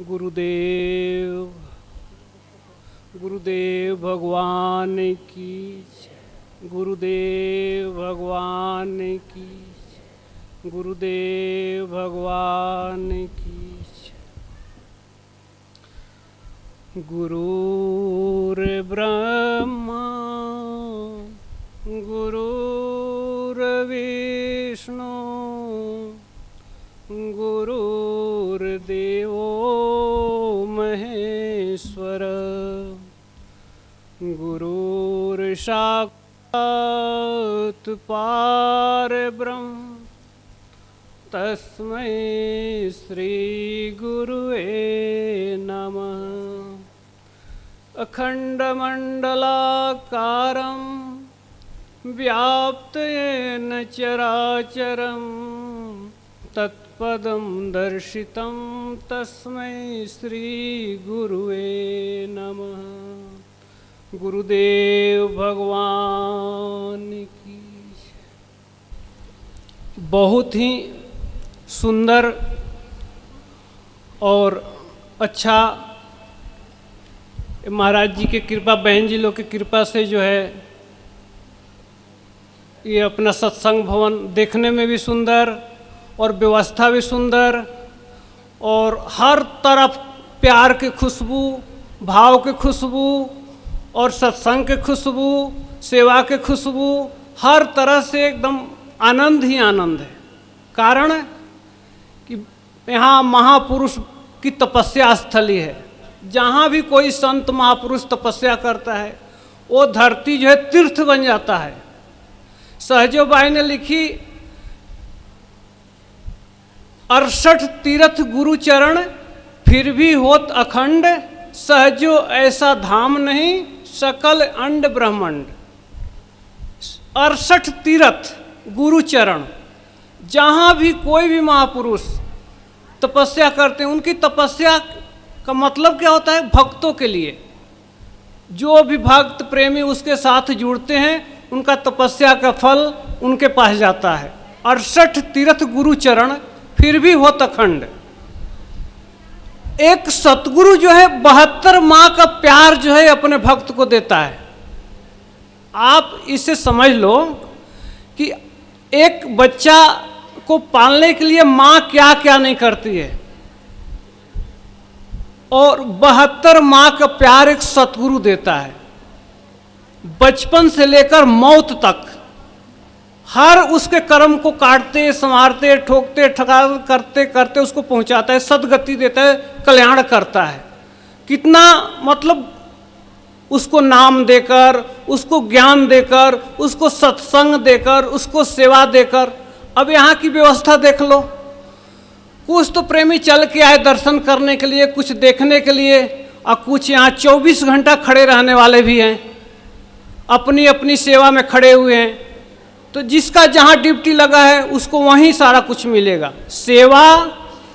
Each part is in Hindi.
गुरुदेव गुरुदेव भगवान की जय। गुरुदेव भगवान की जय। गुरुदेव भगवान की जय। गुरुर्ब्रह्मा गुरुर्विष्णु गुरुर्देवो महेश्वर गुरुर्साक्षात् परब्रह्म तस्मै श्री गुरुवे नमः। अखंडमंडलाकारं व्याप्तेन चराचरं तत्पदं दर्शितं तस्मै श्री गुरुवे नमः। गुरुदेव भगवान की। बहुत ही सुंदर और अच्छा महाराज जी के कृपा, बहन जी लोग की कृपा से जो है ये अपना सत्संग भवन देखने में भी सुंदर और व्यवस्था भी सुंदर और हर तरफ प्यार की खुशबू, भाव की खुशबू और सत्संग की खुशबू, सेवा की खुशबू, हर तरह से एकदम आनंद ही आनंद है। कारण कि यहाँ महापुरुष की तपस्या स्थली है। जहाँ भी कोई संत महापुरुष तपस्या करता है वो धरती जो है तीर्थ बन जाता है। सहजो बाई ने लिखी 68 तीर्थ गुरु चरण फिर भी होत अखंड, सहजो ऐसा धाम नहीं सकल अंड ब्रह्मांड। 68 तीर्थ गुरु चरण, जहाँ भी कोई भी महापुरुष तपस्या करते हैं, उनकी तपस्या का मतलब क्या होता है? भक्तों के लिए। जो भी भक्त प्रेमी उसके साथ जुड़ते हैं उनका तपस्या का फल उनके पास जाता है। 68 तीर्थ गुरु चरण फिर भी होत अखंड। एक सतगुरु जो है 72 माह का प्यार जो है अपने भक्त को देता है। आप इसे समझ लो कि एक बच्चा को पालने के लिए माँ क्या क्या नहीं करती है, और 72 माह का प्यार एक सतगुरु देता है। बचपन से लेकर मौत तक हर उसके कर्म को काटते, संवारते, ठोकते, ठगा करते करते उसको पहुंचाता है, सद्गति देता है, कल्याण करता है। कितना मतलब उसको नाम देकर, उसको ज्ञान देकर, उसको सत्संग देकर, उसको सेवा देकर। अब यहाँ की व्यवस्था देख लो। कुछ तो प्रेमी चल के आए दर्शन करने के लिए, कुछ देखने के लिए, और कुछ यहाँ 24 घंटा खड़े रहने वाले भी हैं, अपनी अपनी सेवा में खड़े हुए हैं। तो जिसका जहाँ ड्यूटी लगा है उसको वहीं सारा कुछ मिलेगा। सेवा,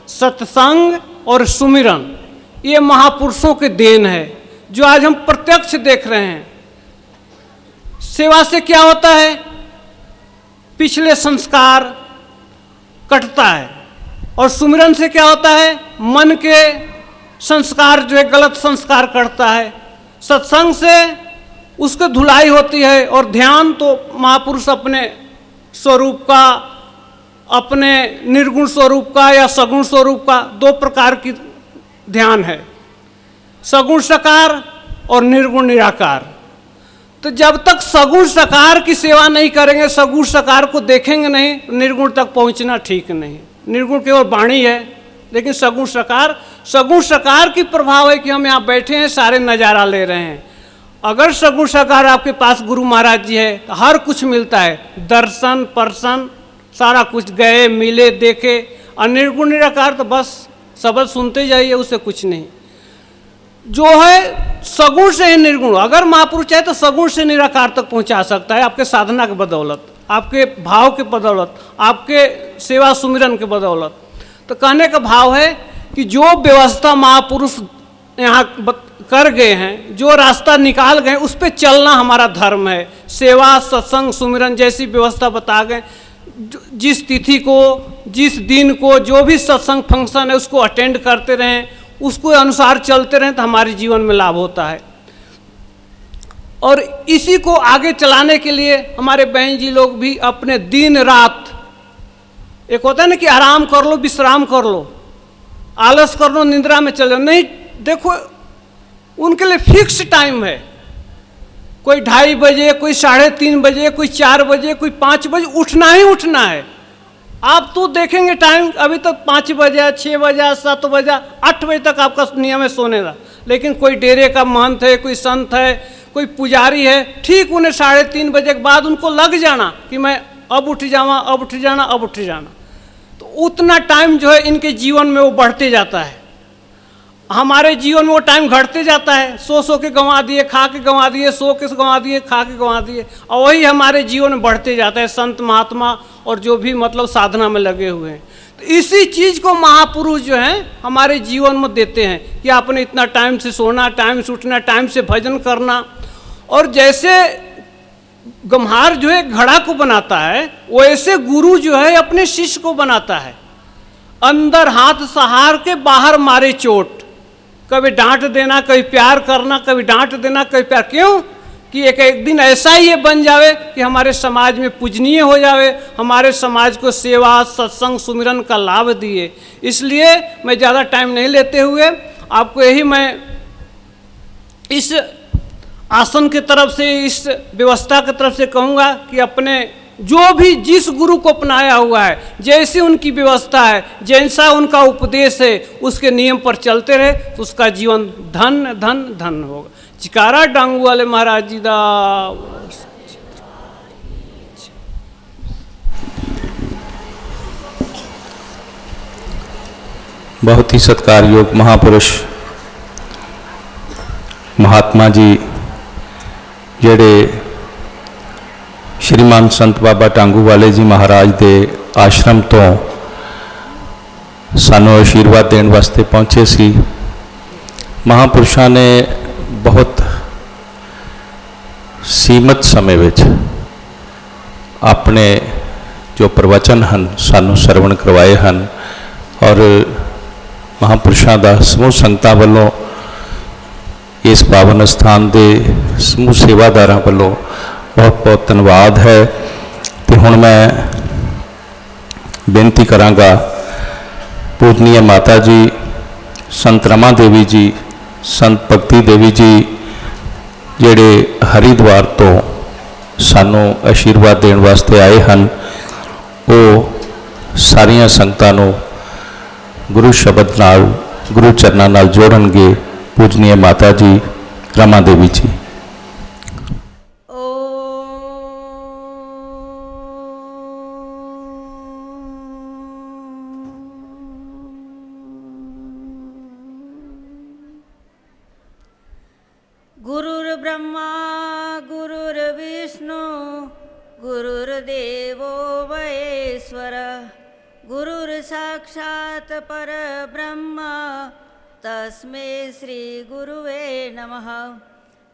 सत्संग और सुमिरन, ये महापुरुषों के देन है जो आज हम प्रत्यक्ष देख रहे हैं। सेवा से क्या होता है? पिछले संस्कार कटता है, और सुमिरन से क्या होता है? मन के संस्कार जो है गलत संस्कार कटता है। सत्संग से उसको धुलाई होती है, और ध्यान तो महापुरुष अपने स्वरूप का, अपने निर्गुण स्वरूप का या सगुण स्वरूप का, दो प्रकार की ध्यान है, सगुण साकार और निर्गुण निराकार। तो जब तक सगुण साकार की सेवा नहीं करेंगे, सगुण साकार को देखेंगे नहीं, निर्गुण तक पहुंचना ठीक नहीं। निर्गुण केवल वाणी है, लेकिन सगुण साकार की प्रभाव है कि हम यहाँ बैठे हैं, सारे नज़ारा ले रहे हैं। अगर सगुण साकार आपके पास गुरु महाराज जी है तो हर कुछ मिलता है, दर्शन पर्शन सारा कुछ, गए मिले देखे। और निर्गुण निराकार तो बस शब्द सुनते जाइए, उससे कुछ नहीं। जो है सगुण से ही निर्गुण, अगर महापुरुष चाहे तो सगुण से निराकार तक पहुंचा सकता है, आपके साधना के बदौलत, आपके भाव के बदौलत, आपके सेवा सुमिरन के बदौलत। तो कहने का भाव है कि जो व्यवस्था महापुरुष यहाँ कर गए हैं, जो रास्ता निकाल गए, उस पर चलना हमारा धर्म है। सेवा, सत्संग, सुमिरन जैसी व्यवस्था बता गए। जिस तिथि को, जिस दिन को जो भी सत्संग फंक्शन है उसको अटेंड करते रहें, उसको अनुसार चलते रहें तो हमारे जीवन में लाभ होता है। और इसी को आगे चलाने के लिए हमारे बहन जी लोग भी अपने दिन रात, एक होता है ना कि आराम कर लो, विश्राम कर लो, आलस कर लो, निद्रा में चलो, नहीं, देखो उनके लिए फिक्स टाइम है। कोई 2:30 बजे, कोई 3:30 बजे, कोई 4 बजे, कोई 5 बजे उठना ही उठना है। आप तो देखेंगे टाइम, अभी तो 5 बजे, 6 बजे, 7 बजे, 8 बजे तक आपका नियम है सोने का। लेकिन कोई डेरे का महंत है, कोई संत है, कोई पुजारी है, ठीक उन्हें 3:30 बजे के बाद उनको लग जाना कि मैं अब उठ जावा, अब उठ जाना, अब उठ जाना। तो उतना टाइम जो है इनके जीवन में वो बढ़ते जाता है। हमारे जीवन में वो टाइम घटते जाता है, सो के गंवा दिए, खा के गंवा दिए, सो के गंवा दिए, खा के गंवा दिए, और वही हमारे जीवन में बढ़ते जाता है। संत महात्मा और जो भी मतलब साधना में लगे हुए हैं, तो इसी चीज़ को महापुरुष जो हैं हमारे जीवन में देते हैं कि आपने इतना टाइम से सोना, टाइम से उठना, टाइम से भजन करना। और जैसे गम्हार जो है घड़ा को बनाता है, वैसे गुरु जो है अपने शिष्य को बनाता है। अंदर हाथ सहार के बाहर मारे चोट, कभी डांट देना, कभी प्यार करना, कभी डांट देना, कभी प्यार। क्यों कि एक दिन ऐसा ही ये बन जावे कि हमारे समाज में पूजनीय हो जावे, हमारे समाज को सेवा, सत्संग, सुमिरन का लाभ दिए। इसलिए मैं ज़्यादा टाइम नहीं लेते हुए आपको यही मैं इस आसन की तरफ से, इस व्यवस्था की तरफ से कहूँगा कि अपने जो भी जिस गुरु को अपनाया हुआ है, जैसी उनकी व्यवस्था है, जैसा उनका उपदेश है, उसके नियम पर चलते रहे तो उसका जीवन धन धन धन होगा। चिकारा डांगू वाले महाराज जी दा। बहुत ही सत्कारयोग महापुरुष महात्मा जी ਜਿਹੜੇ श्रीमान संत बाबा टांगू वाले जी महाराज के आश्रम तो सानू आशीर्वाद देने वास्ते पहुँचे सी। महापुरुषों ने बहुत सीमित समय विच अपने जो प्रवचन हैं सानू सरवण करवाए हैं, और महापुरुषों का समूह संगतां वालों इस पावन स्थान के समूह सेवादारां वालों बहुत बहुत धन्यवाद है। तो हुण मैं बेनती करांगा पूजनीय माता जी संत रमा देवी जी, संत भगती देवी जी जिहड़े हरिद्वार तो सानू आशीर्वाद देने वास्ते आए हैं, वो सारिया संगतां नूं गुरु शब्द नाल, गुरु चरनां नाल जोड़नगे। पूजनीय माता जी रमा देवी जी। गुरुर्ब्रह्मा गुरुर्विष्णु गुरुर्देवो महेश्वर, गुरुर्साक्षात् परब्रह्म तस्मै श्री गुरुवे नमः।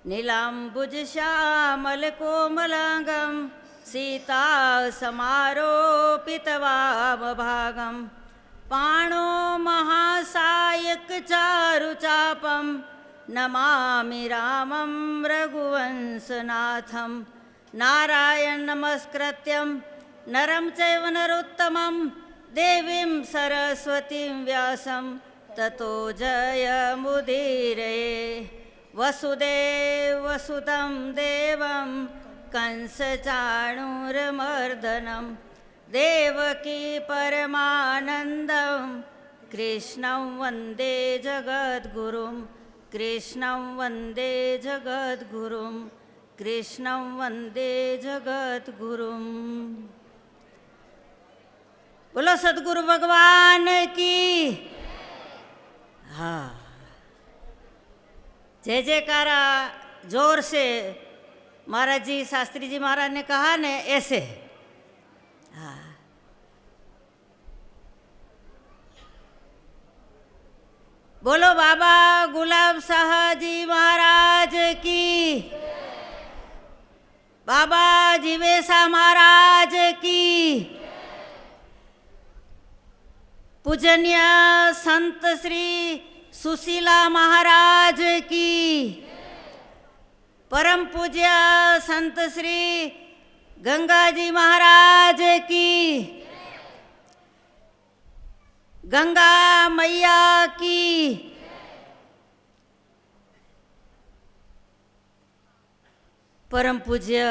नीलाम्बुजश्यामलकोमलाङ्गं सीतासमारोपितवामभागं, पाणो महासायकचारुचापं नमामि रामं रघुवंशनाथं। नारायण नमस्कृत्यं नरं चैव नरोत्तमं, देवीं सरस्वतीं व्यासं ततो जयमुदीरये। वसुदेवसुतं देवं कंसचाणूरमर्दनं, देवकी परमानन्दं कृष्णं वन्दे जगद्गुरुं, कृष्णं वन्दे जगद्गुरुं, कृष्णं वन्दे जगद्गुरुं। बोलो सद्गुरु भगवान की। हाँ, जय जयकारा जोर से। महाराज जी, शास्त्री जी महाराज ने कहा ने ऐसे। हाँ, बोलो बाबा गुलाब शाह जी महाराज की, बाबा जीवेशा महाराज की, पूजनीय संत श्री सुशीला महाराज की, परम पूज्य संत श्री गंगा जी महाराज की, गंगा मैया की, परम पूज्य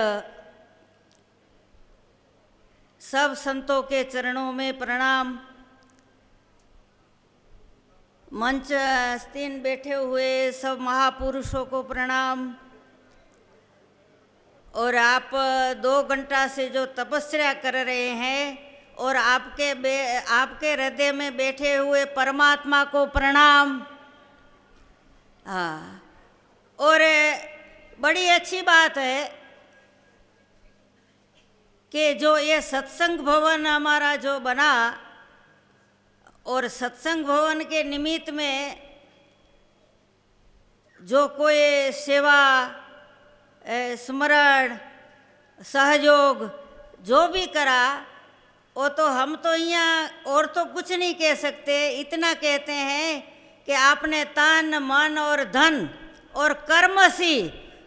सब संतों के चरणों में प्रणाम। मंच आसीन बैठे हुए सब महापुरुषों को प्रणाम। और आप 2 घंटा से जो तपस्या कर रहे हैं और आपके हृदय में बैठे हुए परमात्मा को प्रणाम। हाँ, और बड़ी अच्छी बात है कि जो ये सत्संग भवन हमारा जो बना, और सत्संग भवन के निमित्त में जो कोई सेवा, स्मरण, सहयोग जो भी करा, वो तो हम तो यहाँ और तो कुछ नहीं कह सकते। इतना कहते हैं कि आपने तन मन और धन और कर्म से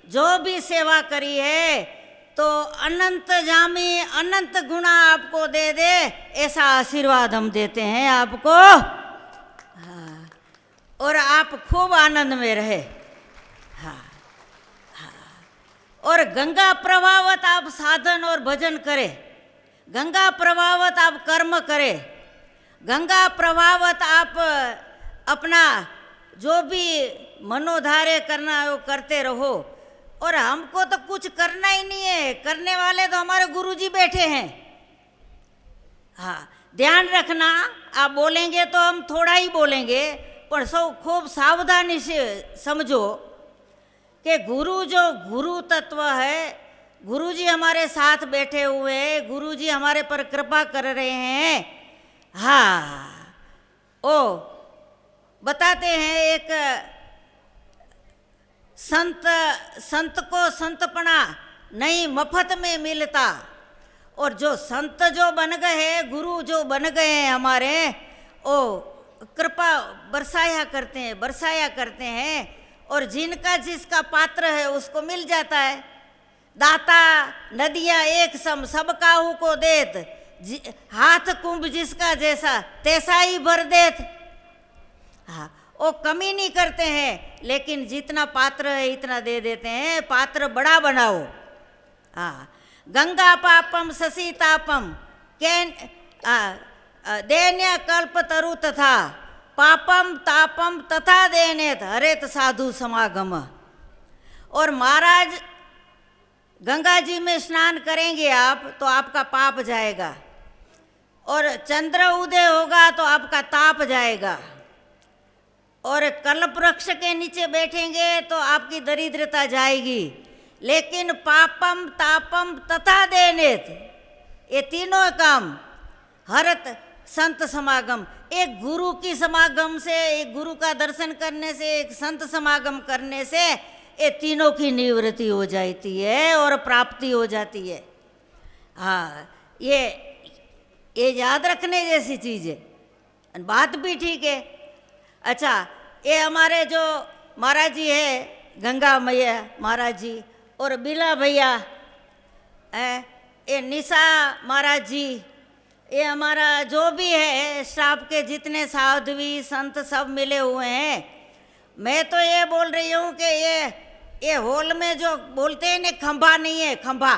जो भी सेवा करी है तो अनंत जामी अनंत गुना आपको दे दे, ऐसा आशीर्वाद हम देते हैं आपको। हाँ, और आप खूब आनंद में रहे। हाँ, हाँ। और गंगा प्रभावत आप साधन और भजन करें, गंगा प्रभावत आप कर्म करें, गंगा प्रभावत आप अपना जो भी मनोधार्य करना है वो करते रहो। और हमको तो कुछ करना ही नहीं है, करने वाले तो हमारे गुरुजी बैठे हैं। हाँ, ध्यान रखना, आप बोलेंगे तो हम थोड़ा ही बोलेंगे, पर सब खूब सावधानी से समझो कि गुरु जो गुरु तत्व है, गुरुजी हमारे साथ बैठे हुए हैं, गुरुजी हमारे पर कृपा कर रहे हैं। हाँ, ओ बताते हैं एक संत को संतपना नहीं मफत में मिलता। और जो संत जो बन गए हैं, गुरु जो बन गए हैं हमारे, ओ कृपा बरसाया करते हैं। और जिनका जिसका पात्र है उसको मिल जाता है। दाता नदियाँ एक सम सब काहू को देत, हाथ कुंभ जिसका जैसा तैसा ही भर देत। हाँ, वो कमी नहीं करते हैं, लेकिन जितना पात्र है इतना दे देते हैं। पात्र बड़ा बनाओ। हाँ, गंगा पापम शशि तापम कैन दैन्य कल्प तरु तथा पापम तापम तथा देनेत हरेत साधु समागम। और महाराज गंगा जी में स्नान करेंगे आप तो आपका पाप जाएगा, और चंद्र उदय होगा तो आपका ताप जाएगा, और कल्प वृक्ष के नीचे बैठेंगे तो आपकी दरिद्रता जाएगी। लेकिन पापम तापम तथा देनेत, ये तीनों काम हरत संत समागम, एक गुरु की समागम से, एक गुरु का दर्शन करने से, एक संत समागम करने से ये तीनों की निवृत्ति हो जाती है और प्राप्ति हो जाती है। हाँ, ये याद रखने जैसी चीज़ है। बात भी ठीक है। अच्छा, ये हमारे जो महाराज जी है, गंगा मैया महाराज जी और बिला भैया, ये निशा महाराज जी, ये हमारा जो भी है स्टाफ के जितने साधवी संत सब मिले हुए हैं। मैं तो ये बोल रही हूँ कि ये हॉल में जो बोलते हैं ना खंभा नहीं है, खंभा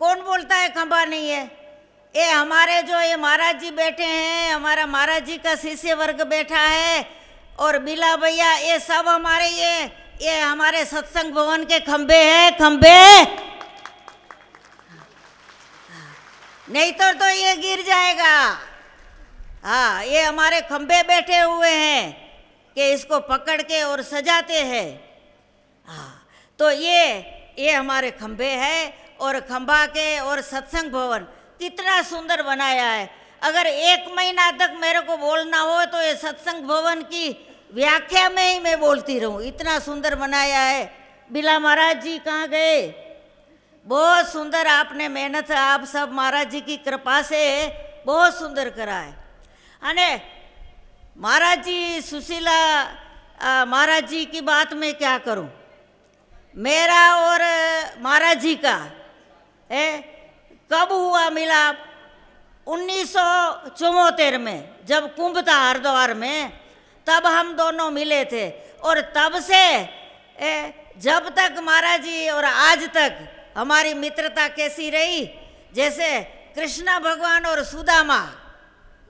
कौन बोलता है खंभा नहीं है? ये हमारे जो ये महाराज जी बैठे हैं, हमारा महाराज जी का शिष्य वर्ग बैठा है, और बिला भैया, ये सब हमारे ये हमारे सत्संग भवन के खंबे हैं, खंबे। नहीं तो ये गिर जाएगा। हाँ, ये हमारे खंबे बैठे हुए हैं कि इसको पकड़ के और सजाते हैं। हाँ, तो ये हमारे खंबे हैं, और खंबा के और सत्संग भवन कितना सुंदर बनाया है। अगर 1 महीना तक मेरे को बोलना हो तो ये सत्संग भवन की व्याख्या में ही मैं बोलती रहूं, इतना सुंदर बनाया है। बिला महाराज जी कहाँ गए? बहुत सुंदर आपने मेहनत, आप सब महाराज जी की कृपा से बहुत सुंदर करा है। अने महाराज जी सुशीला महाराज जी की बात मैं क्या करूं। मेरा और महाराज जी का कब हुआ मिलाप? 1974 में जब कुंभ था हरिद्वार में, तब हम दोनों मिले थे। और तब से जब तक महाराज जी और आज तक हमारी मित्रता कैसी रही, जैसे कृष्ण भगवान और सुदामा,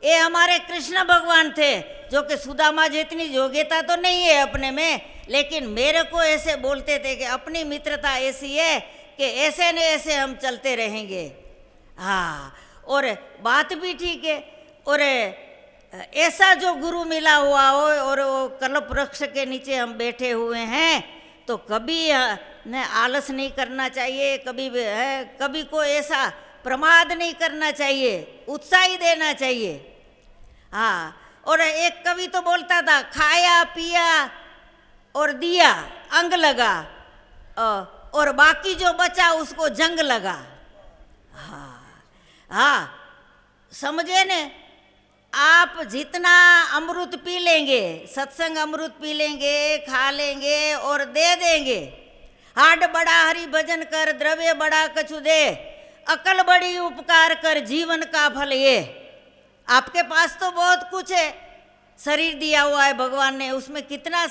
ये हमारे कृष्ण भगवान थे, जो कि सुदामा जितनी योग्यता तो नहीं है अपने में, लेकिन मेरे को ऐसे बोलते थे कि अपनी मित्रता ऐसी है कि ऐसे न ऐसे हम चलते रहेंगे। हाँ, और बात भी ठीक है। और ऐसा जो गुरु मिला हुआ हो और वो कल्प वृक्ष के नीचे हम बैठे हुए हैं, तो कभी न आलस नहीं करना चाहिए, कभी कोई ऐसा प्रमाद नहीं करना चाहिए, उत्साह ही देना चाहिए। हाँ, और एक कवि तो बोलता था, खाया पिया और दिया अंग लगा, और बाकी जो बचा उसको जंग लगा। हाँ, समझे ने? आप जितना अमृत पी लेंगे, सत्संग अमृत पी लेंगे, खा लेंगे और दे देंगे। हाड बड़ा हरि भजन कर, द्रव्य बड़ा कछु दे, अकल बड़ी उपकार कर, जीवन का फल ये। आपके पास तो बहुत कुछ है, शरीर दिया हुआ है भगवान ने, उसमें कितना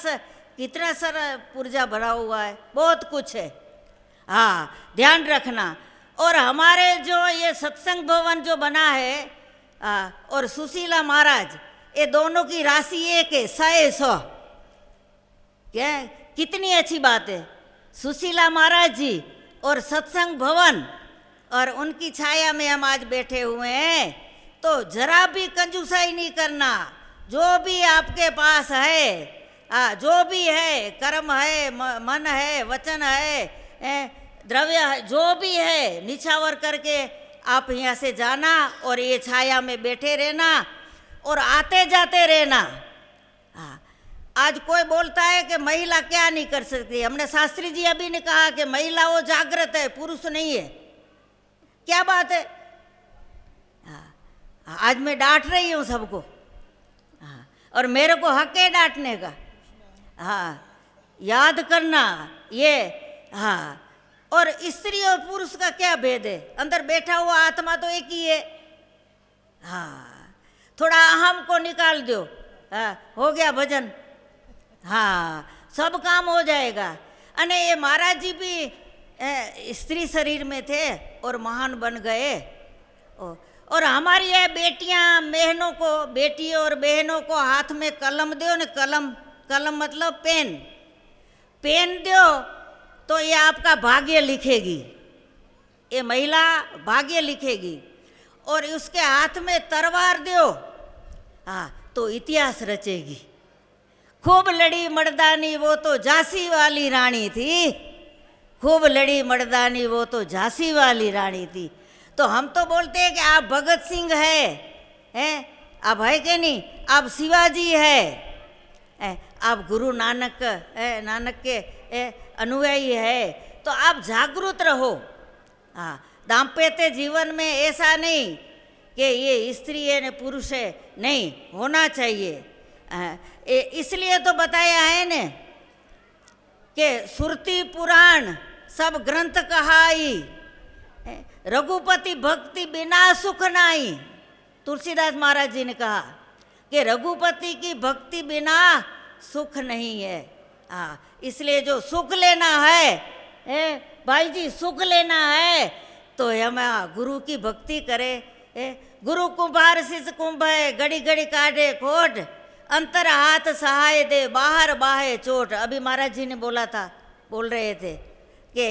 सारा पुर्जा भरा हुआ है, बहुत कुछ है। हाँ, ध्यान रखना। और हमारे जो ये सत्संग भवन जो बना है और सुशीला महाराज, ये दोनों की राशि एक है, 100। क्या कितनी अच्छी बात है। सुशीला महाराज जी और सत्संग भवन, और उनकी छाया में हम आज बैठे हुए हैं। तो जरा भी कंजूसाई नहीं करना। जो भी आपके पास है, जो भी है, कर्म है, मन है, वचन है, द्रव्य है, जो भी है, निछावर करके आप यहाँ से जाना और ये छाया में बैठे रहना और आते जाते रहना। आज कोई बोलता है कि महिला क्या नहीं कर सकती। हमने शास्त्री जी अभी ने कहा कि महिला वो जागृत है, पुरुष नहीं है। क्या बात है? आज मैं डांट रही हूँ सबको, और मेरे को हक है डांटने का। हाँ, याद करना ये। हाँ, और स्त्री और पुरुष का क्या भेद है? अंदर बैठा हुआ आत्मा तो एक ही है। हाँ, थोड़ा अहम को निकाल दो, हो गया भजन। हाँ, सब काम हो जाएगा। अने ये महाराज जी भी स्त्री शरीर में थे और महान बन गए। और हमारी ये बेटियां बहनों को, बेटी और बहनों को हाथ में कलम दो न, कलम मतलब पेन दो, तो ये आपका भाग्य लिखेगी। ये महिला भाग्य लिखेगी। और उसके हाथ में तलवार दो, तो इतिहास रचेगी। खूब लड़ी मर्दानी वो तो झांसी वाली रानी थी, खूब लड़ी मर्दानी वो तो झांसी वाली रानी थी। तो हम तो बोलते हैं कि आप भगत सिंह हैं, आप है कि नहीं? आप शिवाजी है, आप गुरु नानक के अनुयायी है। तो आप जागरूक रहो। हाँ, दाम्पत्य जीवन में ऐसा नहीं कि ये स्त्री है न पुरुष है, नहीं होना चाहिए। इसलिए तो बताया है न कि सुरती पुराण सब ग्रंथ कहाई, रघुपति भक्ति बिना सुख नाई। तुलसीदास महाराज जी ने कहा कि रघुपति की भक्ति बिना सुख नहीं है। हाँ, इसलिए जो सुख लेना है भाई जी, सुख लेना है तो हम गुरु की भक्ति करें। गुरु कुंभार शिष्य कुंभ है, घड़ी घड़ी काटे खोट, अंतर हाथ सहाय दे, बाहर बाहे चोट। अभी महाराज जी ने बोल रहे थे कि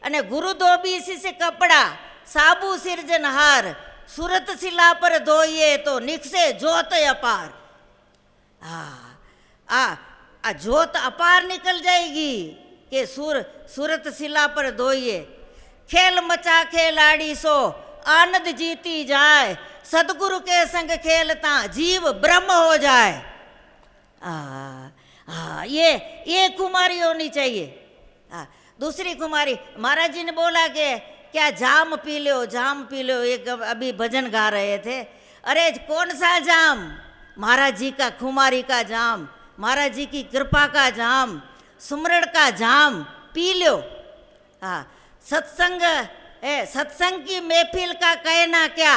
अने गुरु धोबी शिष्य कपड़ा, साबु सिरजनहार, सूरत शिला पर धोइए तो निकसे जोत अपार। जोत अपार निकल जाएगी कि सूरत शिला पर धोइए। खेल मचा खेलाड़ी सो आनंद जीती जाए, सदगुरु के संग खेलता जीव ब्रह्म हो जाए। ये कुमारी होनी चाहिए। दूसरी कुमारी, महाराज जी ने बोला कि क्या जाम पी लो। एक अभी भजन गा रहे थे। अरे कौन सा जाम? महाराज जी का खुमारी का जाम, महाराज जी की कृपा का जाम, सुमरण का जाम पी लो। हाँ, सत्संग सत्संग की महफिल का कहना क्या,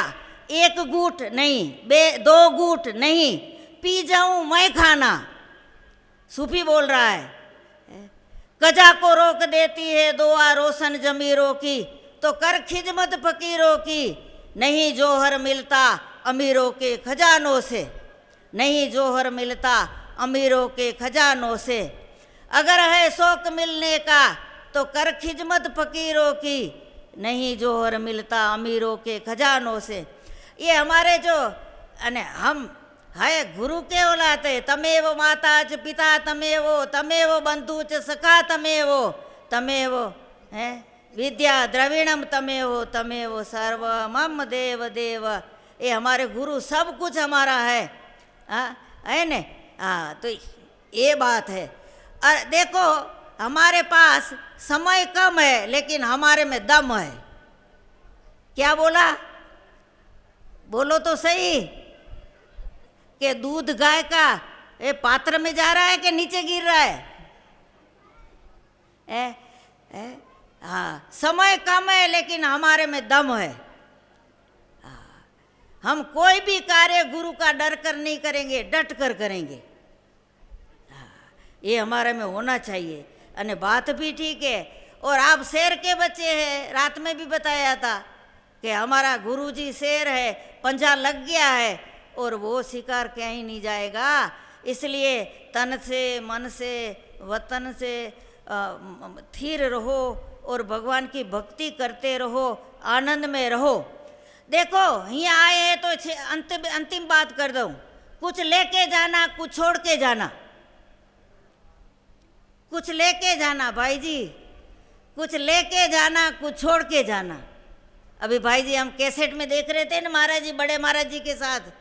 एक घूंट नहीं, दो घूंट नहीं, पी जाऊं मैं खाना। सूफी बोल रहा है। कजा को रोक देती है दुआ रोशन जमीरों की, तो कर खिदमत फकीरों की, नहीं जोहर मिलता अमीरों के खजानों से, नहीं जोहर मिलता अमीरों के खजानों से। अगर है शौक मिलने का तो कर खिदमत फकीरों की, नहीं जोहर मिलता अमीरों के खजानों से। ये हमारे जो हम है गुरु के औलाद है। तमेव माता च पिता तमेव बंधु च सखा तमेव है विद्या द्रविणम तमेव सर्व मम देव देव। ये हमारे गुरु सब कुछ हमारा है ने। हाँ, तो ये बात है। और देखो हमारे पास समय कम है लेकिन हमारे में दम है। क्या बोला, बोलो तो सही, कि दूध गाय का ये पात्र में जा रहा है कि नीचे गिर रहा है? हाँ, समय कम है लेकिन हमारे में दम है। हाँ, हम कोई भी कार्य गुरु का डर कर नहीं करेंगे, डट कर करेंगे। हाँ, ये हमारे में होना चाहिए। अने बात भी ठीक है। और आप शेर के बच्चे हैं, रात में भी बताया था कि हमारा गुरुजी शेर है, पंजा लग गया है और वो शिकार कहीं नहीं जाएगा। इसलिए तन से मन से वतन से स्थिर रहो और भगवान की भक्ति करते रहो, आनंद में रहो। देखो यहाँ आए हैं तो अंतिम बात कर दूँ, कुछ लेके जाना कुछ छोड़ के जाना। कुछ लेके जाना भाई जी, कुछ लेके जाना कुछ छोड़ के जाना। अभी भाई जी हम कैसेट में देख रहे थे ना, महाराज जी, बड़े महाराज जी के साथ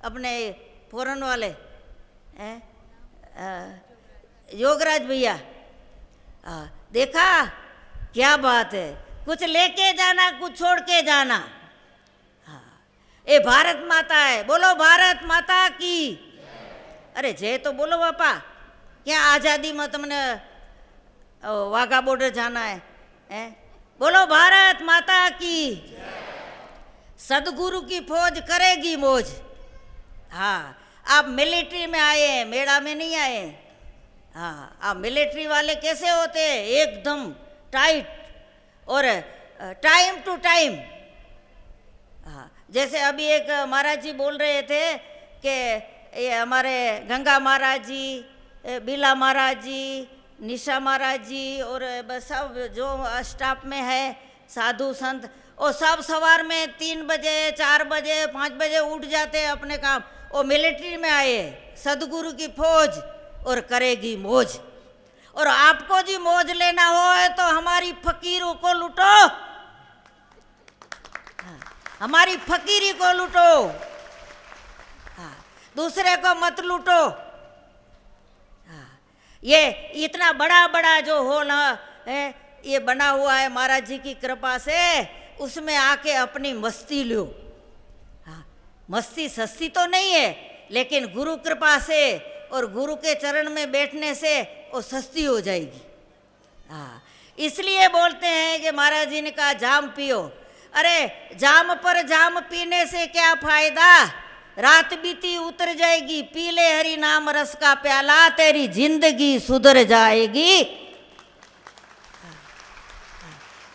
अपने फोरन वाले योगराज भैया, देखा क्या बात है। कुछ लेके जाना कुछ छोड़ के जाना। हाँ, ये भारत माता है, बोलो भारत माता की। अरे जय तो बोलो बापा। क्या आज़ादी में तुमने वाघा बॉर्डर जाना है? बोलो भारत माता की। सदगुरु की फौज करेगी मौज। हाँ, आप मिलिट्री में आए हैं, मेड़ा में नहीं आए। हाँ, आप मिलिट्री वाले कैसे होते हैं, एकदम टाइट और टाइम टू टाइम। हाँ, जैसे अभी एक महाराज जी बोल रहे थे कि ये हमारे गंगा महाराज जी, बिला महाराज जी, निशा महाराज जी और सब जो स्टाफ में है साधु संत, और सब सवार में 3 बजे 4 बजे 5 बजे उठ जाते हैं अपने काम। वो मिलिट्री में आए, सदगुरु की फौज और करेगी मौज। और आपको जी मौज लेना हो तो हमारी फकीरों को लूटो, हमारी फकीरी को लूटो। हाँ, दूसरे को मत लूटो। ये इतना बड़ा बड़ा जो हॉल है ये बना हुआ है महाराज जी की कृपा से, उसमें आके अपनी मस्ती लो। हाँ, मस्ती सस्ती तो नहीं है लेकिन गुरु कृपा से और गुरु के चरण में बैठने से वो सस्ती हो जाएगी। हाँ, इसलिए बोलते हैं कि महाराज जी ने कहा जाम पियो। अरे जाम पर जाम पीने से क्या फायदा, रात बीती उतर जाएगी, पी ले हरि नाम रस का प्याला, तेरी जिंदगी सुधर जाएगी।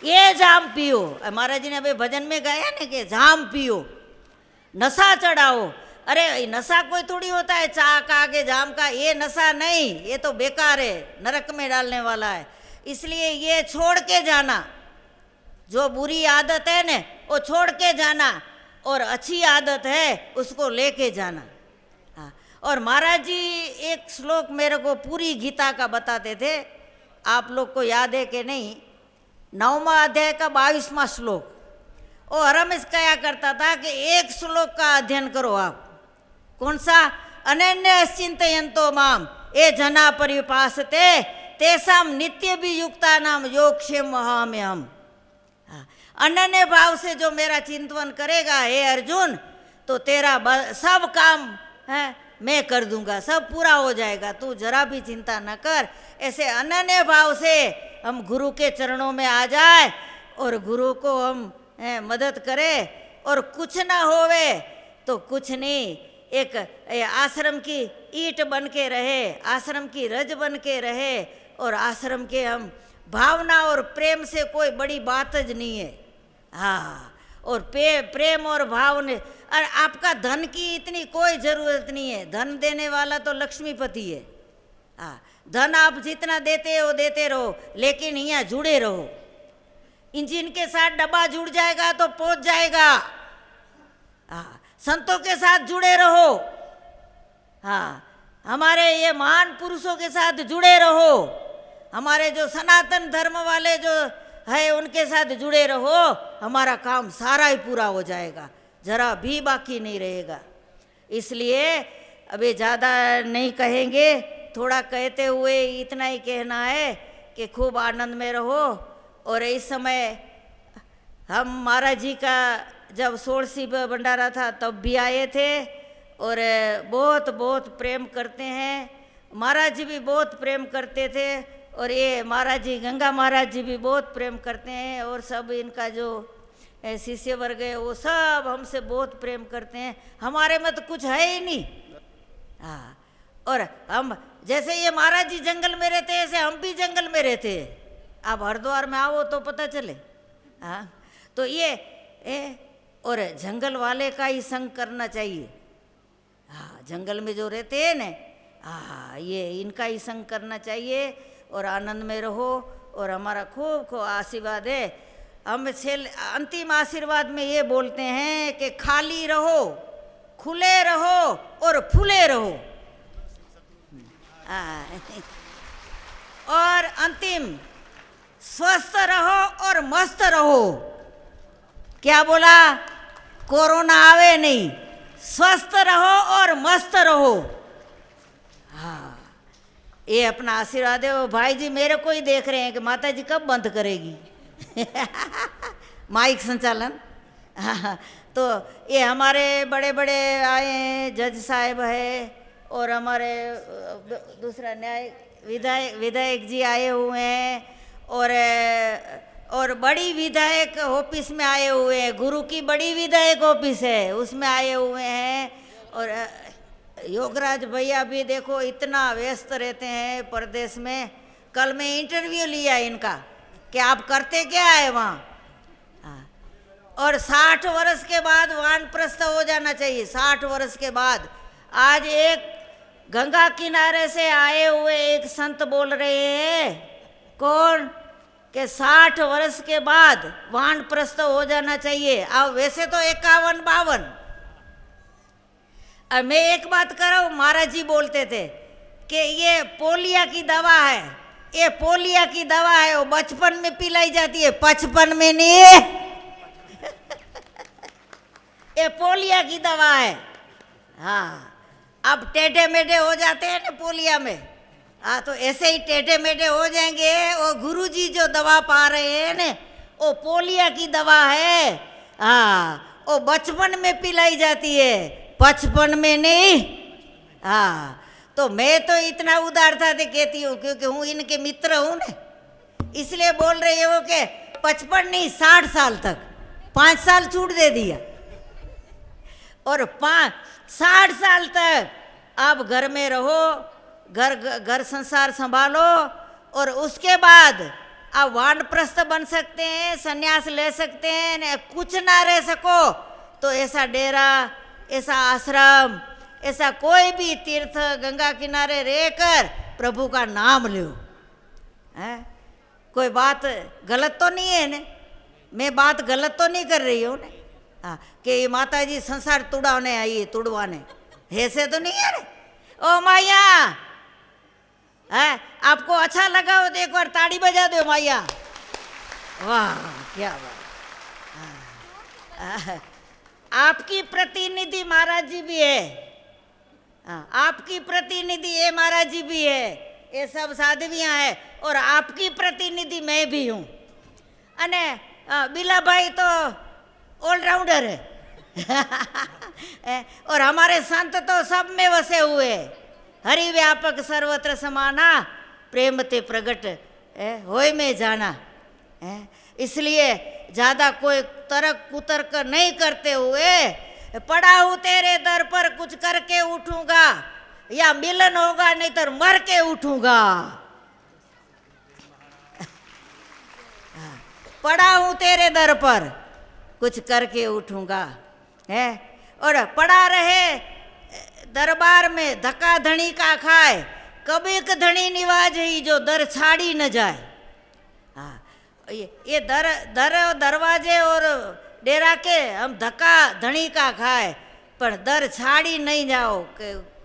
ये जाम पियो। महाराज जी ने अभी भजन में गाया ना कि जाम पियो, नशा चढ़ाओ। अरे नशा कोई थोड़ी होता है चाह का आगे जाम का, ये नशा नहीं, ये तो बेकार है, नरक में डालने वाला है। इसलिए ये छोड़ के जाना, जो बुरी आदत है ना वो छोड़ के जाना, और अच्छी आदत है उसको लेके जाना। हाँ, और महाराज जी एक श्लोक मेरे को पूरी गीता का बताते थे, आप लोग को याद है कि नहीं, 9वां अध्याय का 22वां श्लोक। वो हरमेश कहा करता था कि एक श्लोक का अध्ययन करो आप। कौन सा? अनन्य चिंतयन्तो माम ये जना परिपासते तेसाम नित्य भी युक्ता नाम योगक्षेम महाम्यहम्। अनन्य भाव से जो मेरा चिंतन करेगा हे अर्जुन, तो तेरा सब काम है मैं कर दूंगा, सब पूरा हो जाएगा, तू जरा भी चिंता न कर। ऐसे अनन्य भाव से हम गुरु के चरणों में आ जाए और गुरु को हम मदद करें, और कुछ ना होवे तो कुछ नहीं, एक आश्रम की ईंट बन के रहे, आश्रम की रज बन के रहे, और आश्रम के हम भावना और प्रेम से कोई बड़ी बात ज नहीं है। हाँ, और प्रेम और भाव ने, और आपका धन की इतनी कोई ज़रूरत नहीं है, धन देने वाला तो लक्ष्मीपति है। हाँ, धन आप जितना देते हो देते रहो, लेकिन यहाँ जुड़े रहो। इंजन के साथ डब्बा जुड़ जाएगा तो पहुंच जाएगा। हाँ, संतों के साथ जुड़े रहो। हाँ, हमारे ये महान पुरुषों के साथ जुड़े रहो, हमारे जो सनातन धर्म वाले जो है उनके साथ जुड़े रहो, हमारा काम सारा ही पूरा हो जाएगा, जरा भी बाकी नहीं रहेगा। इसलिए अभी ज़्यादा नहीं कहेंगे, थोड़ा कहते हुए इतना ही कहना है कि खूब आनंद में रहो। और इस समय हम महाराज जी का जब षोडशी भंडारा था तब भी आए थे, और बहुत बहुत प्रेम करते हैं। महाराज जी भी बहुत प्रेम करते थे, और ये महाराज जी, गंगा महाराज जी भी बहुत प्रेम करते हैं, और सब इनका जो शिष्य वर्ग है वो सब हमसे बहुत प्रेम करते हैं। हमारे में तो कुछ है ही नहीं। हाँ, और हम जैसे ये महाराज जी जंगल में रहते हैं, ऐसे हम भी जंगल में रहते हैं। आप हरिद्वार में आओ तो पता चले। हाँ, तो ये और जंगल वाले का ही संग करना चाहिए। हाँ, जंगल में जो रहते हैं ना, हाँ, ये इनका ही संग करना चाहिए, और आनंद में रहो, और हमारा खूब खूब आशीर्वाद है। हम अंतिम आशीर्वाद में ये बोलते हैं कि खाली रहो, खुले रहो और फूले रहो। और अंतिम, स्वस्थ रहो और मस्त रहो। क्या बोला? कोरोना आवे नहीं, स्वस्थ रहो और मस्त रहो। हाँ, ये अपना आशीर्वाद है। वो भाई जी मेरे को ही देख रहे हैं कि माता जी कब बंद करेगी माइक संचालन। हाँ, तो ये हमारे बड़े बड़े आए हैं, जज साहब है, और हमारे दूसरा न्याय विधायक जी आए हुए हैं, और बड़ी विधायक ऑफिस में आए हुए हैं, गुरु की बड़ी विधायक ऑफिस है उसमें आए हुए हैं। और योगराज भैया भी देखो इतना व्यस्त रहते हैं प्रदेश में। कल मैं इंटरव्यू लिया इनका कि आप करते क्या है वहाँ। और 60 वर्ष के बाद वानप्रस्थ हो जाना चाहिए, 60 वर्ष के बाद। आज एक गंगा किनारे से आए हुए एक संत बोल रहे हैं, कौन, कि 60 वर्ष के बाद वानप्रस्थ हो जाना चाहिए। अब वैसे तो 51-52। अब मैं एक बात कर रहा हूँ, महाराज जी बोलते थे कि ये पोलिया की दवा है, ये पोलिया की दवा है, वो बचपन में पिलाई जाती है, 55 में नहीं ये पोलिया की दवा है। हाँ, अब टेढ़े मेढ़े हो जाते हैं ना पोलिया में। हाँ, तो ऐसे ही टेढ़े मेढ़े हो जाएंगे। वो गुरुजी जो दवा पा रहे हैं ना, वो पोलिया की दवा है। हाँ, वो बचपन में पिलाई जाती है, 55 में नहीं। हाँ, तो मैं तो इतना उदारता से कहती हूँ क्योंकि हूँ इनके मित्र हूँ ना, इसलिए बोल रही है वो कि 55 नहीं 60 साल तक, 5 साल छूट दे दिया। और 60 साल तक आप घर में रहो, घर संसार संभालो, और उसके बाद आप वानप्रस्थ बन सकते हैं, संन्यास ले सकते हैं। कुछ ना रह सको तो ऐसा डेरा, ऐसा आश्रम, ऐसा कोई भी तीर्थ गंगा किनारे रहकर प्रभु का नाम लो। है कोई बात गलत तो नहीं है ने? मैं बात गलत तो नहीं कर रही हूँ ने? हाँ, कि माता जी संसार तुड़ाने आई, तुड़वाने, ऐसे तो नहीं है ने? ओ माया, है आपको अच्छा लगा हो तो एक बार ताड़ी बजा दो माया। वाह क्या बात। आपकी प्रतिनिधि महाराज जी भी है। आपकी प्रतिनिधि ये महाराज जी भी है, ये सब साधवियाँ हैं, और आपकी प्रतिनिधि मैं भी हूँ। अने बिला भाई तो ऑलराउंडर है। और हमारे संत तो सब में वसे हुए, हरि व्यापक सर्वत्र समाना, प्रेम ते प्रगट होय में जाना। इसलिए ज़्यादा कोई तर्क कुतर्क नहीं करते हुए, पड़ा हूँ तेरे दर पर कुछ करके उठूंगा, या मिलन होगा नहीं तो मर के उठूंगा। पड़ा हूँ तेरे दर पर कुछ करके उठूंगा है, और पड़ा रहे दरबार में धक्का धनी का खाए, कभी क धनी निवाज ही जो दर छाड़ी न जाए। हाँ, ये दरवाजे और डेरा के हम धक्का धनी का खाए पर दर छाड़ी नहीं जाओ,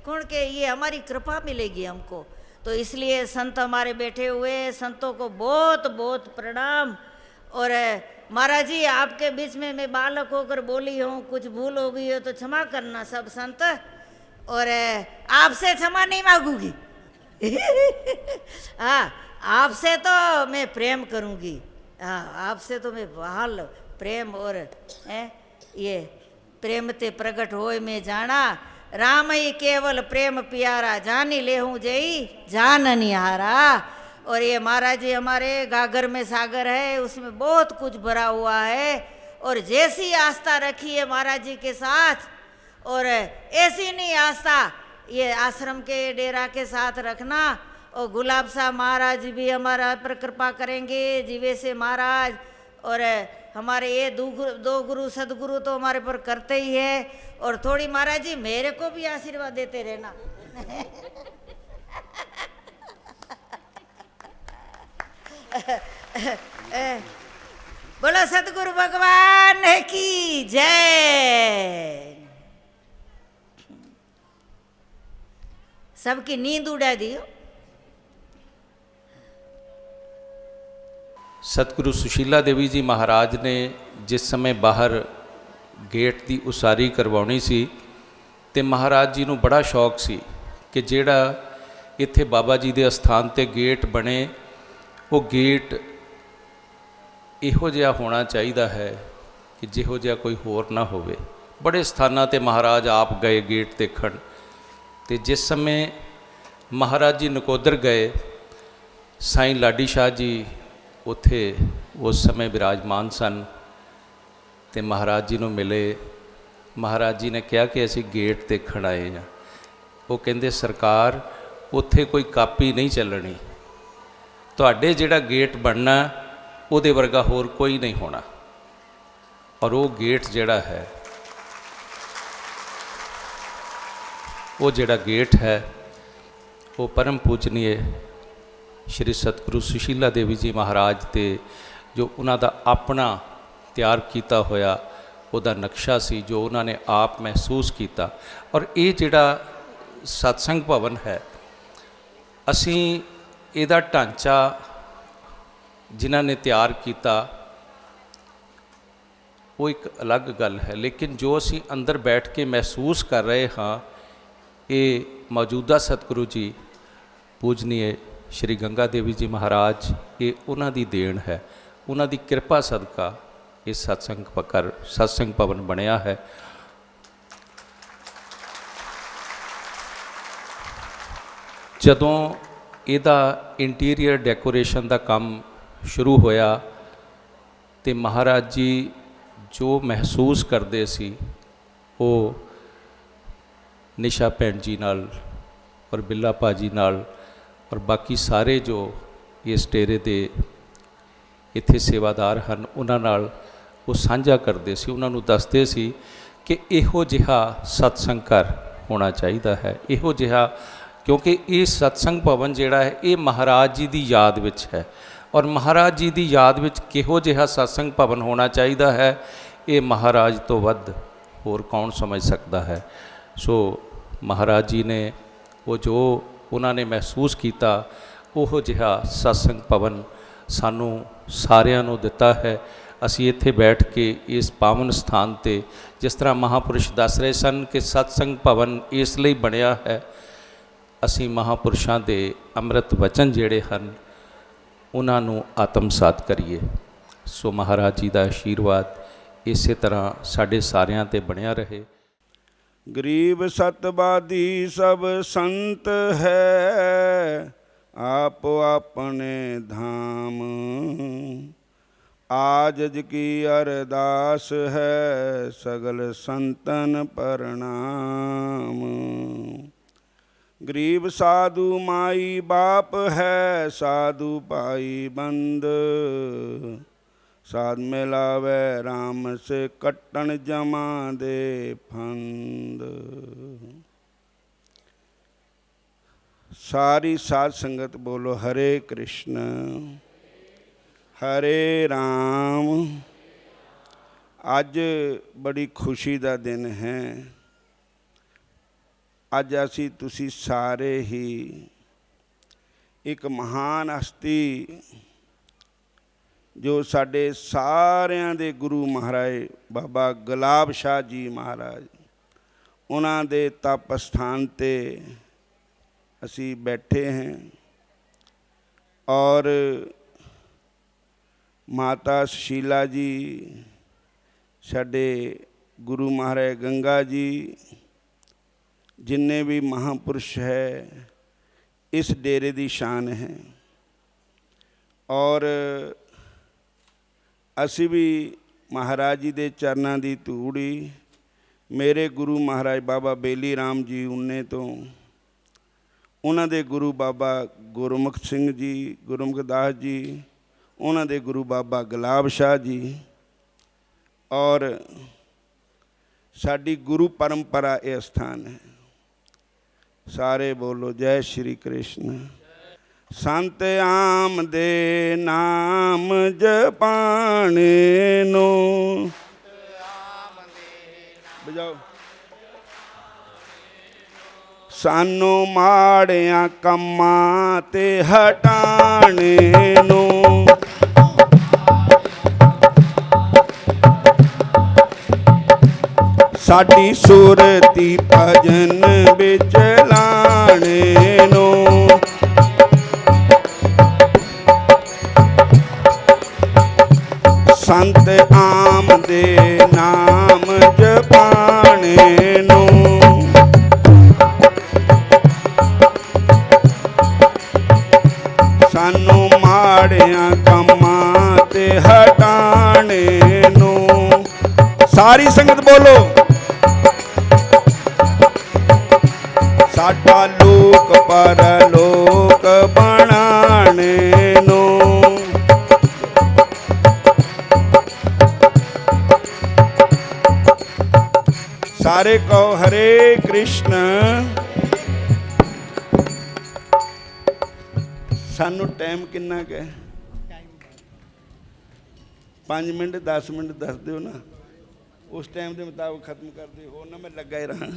कौन के ये हमारी कृपा मिलेगी हमको। तो इसलिए संत हमारे बैठे हुए, संतों को बहुत बहुत प्रणाम। और महाराज जी आपके बीच में मैं बालक होकर बोली हूँ, कुछ भूल हो गई हो तो क्षमा करना सब संत, और आपसे क्षमा नहीं मांगूंगी। हाँ, आपसे तो मैं प्रेम करूँगी, हाँ आपसे तो मैं बहाल प्रेम, और ये प्रेम ते प्रगट होय में जाना, राम ही केवल प्रेम प्यारा, जानी ले हूँ जई जान निहारा। और ये महाराज जी हमारे गागर में सागर है, उसमें बहुत कुछ भरा हुआ है, और जैसी आस्था रखी है महाराज जी के साथ, और ऐसी नहीं आस्था ये आश्रम के डेरा के साथ रखना। और गुलाब साहब महाराज भी हमारा पर कृपा करेंगे, जीवे से महाराज, और हमारे ये दो गुरु सदगुरु तो हमारे पर करते ही है। और थोड़ी महाराज जी मेरे को भी आशीर्वाद देते रहना। बोलो सतगुरु भगवान की जय। सबकी नींद उड़ा दी। सतगुरु सुशीला देवी जी महाराज ने जिस समय बाहर गेट की उसारी करवानी सी, ते महाराज जी नूं बड़ा शौक सी कि जेड़ा इत्थे बाबा जी दे अस्थान ते गेट बने, वो गेट इहो जिहा होना चाहिदा है कि जिहो जिहा कोई होर ना होवे। बड़े स्थानां ते महाराज आप गए गेट देखण, ते जिस समय महाराज जी नकोदर गए, साईं लाडी शाह जी उत्थे उस समय विराजमान सन, ते महाराज जी नूं मिले। महाराज जी ने कहा कि असीं गेट देखण आए हैं। वो कहंदे सरकार उत्थे कोई कापी नहीं चलनी, तुहाडे जिहड़ा गेट बनना उहदे वर्गा होर कोई नहीं होना। और वो गेट जिहड़ा है, वो जिहड़ा गेट है, वो परम पूजनीय श्री सतगुरु सुशीला देवी जी महाराज ते जो उन्हां दा अपना तैयार किया होया उहदा नक्शा सी, जो उन्होंने आप महसूस किया। और ये जिहड़ा सत्संग भवन है, असी इहदा ढांचा जिन्हां ने तैयार किया वो एक अलग गल है, लेकिन जो असी अंदर बैठ के महसूस कर रहे हाँ, ये मौजूदा सतगुरु जी पूजनीय श्री गंगा देवी जी महाराज, ये उन्हां दी देन है, उन्हां दी कृपा सदका ये सत्संग भवन बनया है। जदों इहदा इंटीरियर डेकोरेशन का काम शुरू होया, ते महाराज जी जो महसूस करते सी, वो निशा भैन जी नाल और बिल्ला भाजी नाल और बाकी सारे जो इस डेरे दे इत्थे सेवादार हैं उन्हां नाल वो साझा करते सी, उन्होंने दसते सी कि इहो जिहा सत्संग घर होना चाहिए है, इहो जिहा, क्योंकि ये सत्संग भवन जिहड़ा है ये महाराज जी की याद विच है। और महाराज जी की याद विच किहो जिहा सत्संग भवन होना चाहिए है, ये महाराज तो वध होर कौन समझ सकता है। सो महाराज जी ने वो जो उन्होंने महसूस किया, वो जिहा सत्संग भवन सानू सारियां नू दिता है। असी इत्थे बैठ के इस पावन स्थान ते, जिस तरह महापुरुष दस रहे सन कि सत्संग भवन इसलिए बनया है, असी महापुरुषों के अमृत वचन जिहड़े हन उन्हां नू आत्मसात करिए। सो महाराज जी का आशीर्वाद ਇਸੇ ਤਰ੍ਹਾਂ ਸਾਡੇ ਸਾਰਿਆਂ ਤੇ ਬਣਿਆ ਰਹੇ। ਗਰੀਬ ਸਤਵਾਦੀ ਸਭ ਸੰਤ ਹੈ, ਆਪੋ ਆਪਣੇ ਧਾਮ। ਆਜਜ ਕੀ ਅਰਦਾਸ ਹੈ, ਸਗਲ ਸੰਤਨ ਪ੍ਰਣਾਮ। ਗਰੀਬ ਸਾਧੂ ਮਾਈ ਬਾਪ ਹੈ, ਸਾਧੂ ਭਾਈ ਬੰਦ। ਸਾਧ ਮਿਲਾਵੇ ਰਾਮ ਸੇ ਕੱਟਣ ਜਮਾ ਦੇ ਫੰਦ। ਸਾਰੀ ਸਾਧ ਸੰਗਤ ਬੋਲੋ ਹਰੇ ਕ੍ਰਿਸ਼ਨ ਹਰੇ ਰਾਮ। ਅੱਜ ਬੜੀ ਖੁਸ਼ੀ ਦਾ ਦਿਨ ਹੈ। ਅੱਜ ਅਸੀਂ ਤੁਸੀਂ ਸਾਰੇ ਹੀ ਇੱਕ ਮਹਾਨ ਹਸਤੀ ਜੋ ਸਾਡੇ ਸਾਰਿਆਂ ਦੇ ਗੁਰੂ ਮਹਾਰਾਜ ਬਾਬਾ ਗੁਲਾਬ ਸ਼ਾਹ ਜੀ ਮਹਾਰਾਜ, ਉਹਨਾਂ ਦੇ ਤਪ ਸਥਾਨ 'ਤੇ ਅਸੀਂ ਬੈਠੇ हैं। और माता सुशीला जी, साडे गुरु महाराज गंगा जी, जिन्ने भी महापुरुष है इस डेरे की शान है। और असी भी महाराज जी के चरणों की धूड़ी, मेरे गुरु महाराज बाबा बेली राम जी उन्ने तो उन्हां दे गुरु बाबा गुरमुख सिंह जी, गुरमुख दास जी, उन्हां दे गुरु बाबा गुलाब शाह जी, और साडी गुरु परंपरा ये स्थान है। सारे बोलो जय श्री कृष्ण। संत आम दे नाम जपाने नो बजाओ, सानू माड़ियां कम्मां ते हटाने नू। साडी सुरती भजन विच लाने नू। संत आम दे नाम जपाने नू। सानू माड़ियां कम्मां ते हटाने नू। सारी संगत बोलो साडा लोक परलोक बनाने नू। सारे कहो हरे कृष्ण। सानू टाइम किन्ना है? 5 मिनट 10 मिनट दस दो ना, उस टाइम के मुताबिक खत्म कर दे, हो ना मैं लगा ही रहा।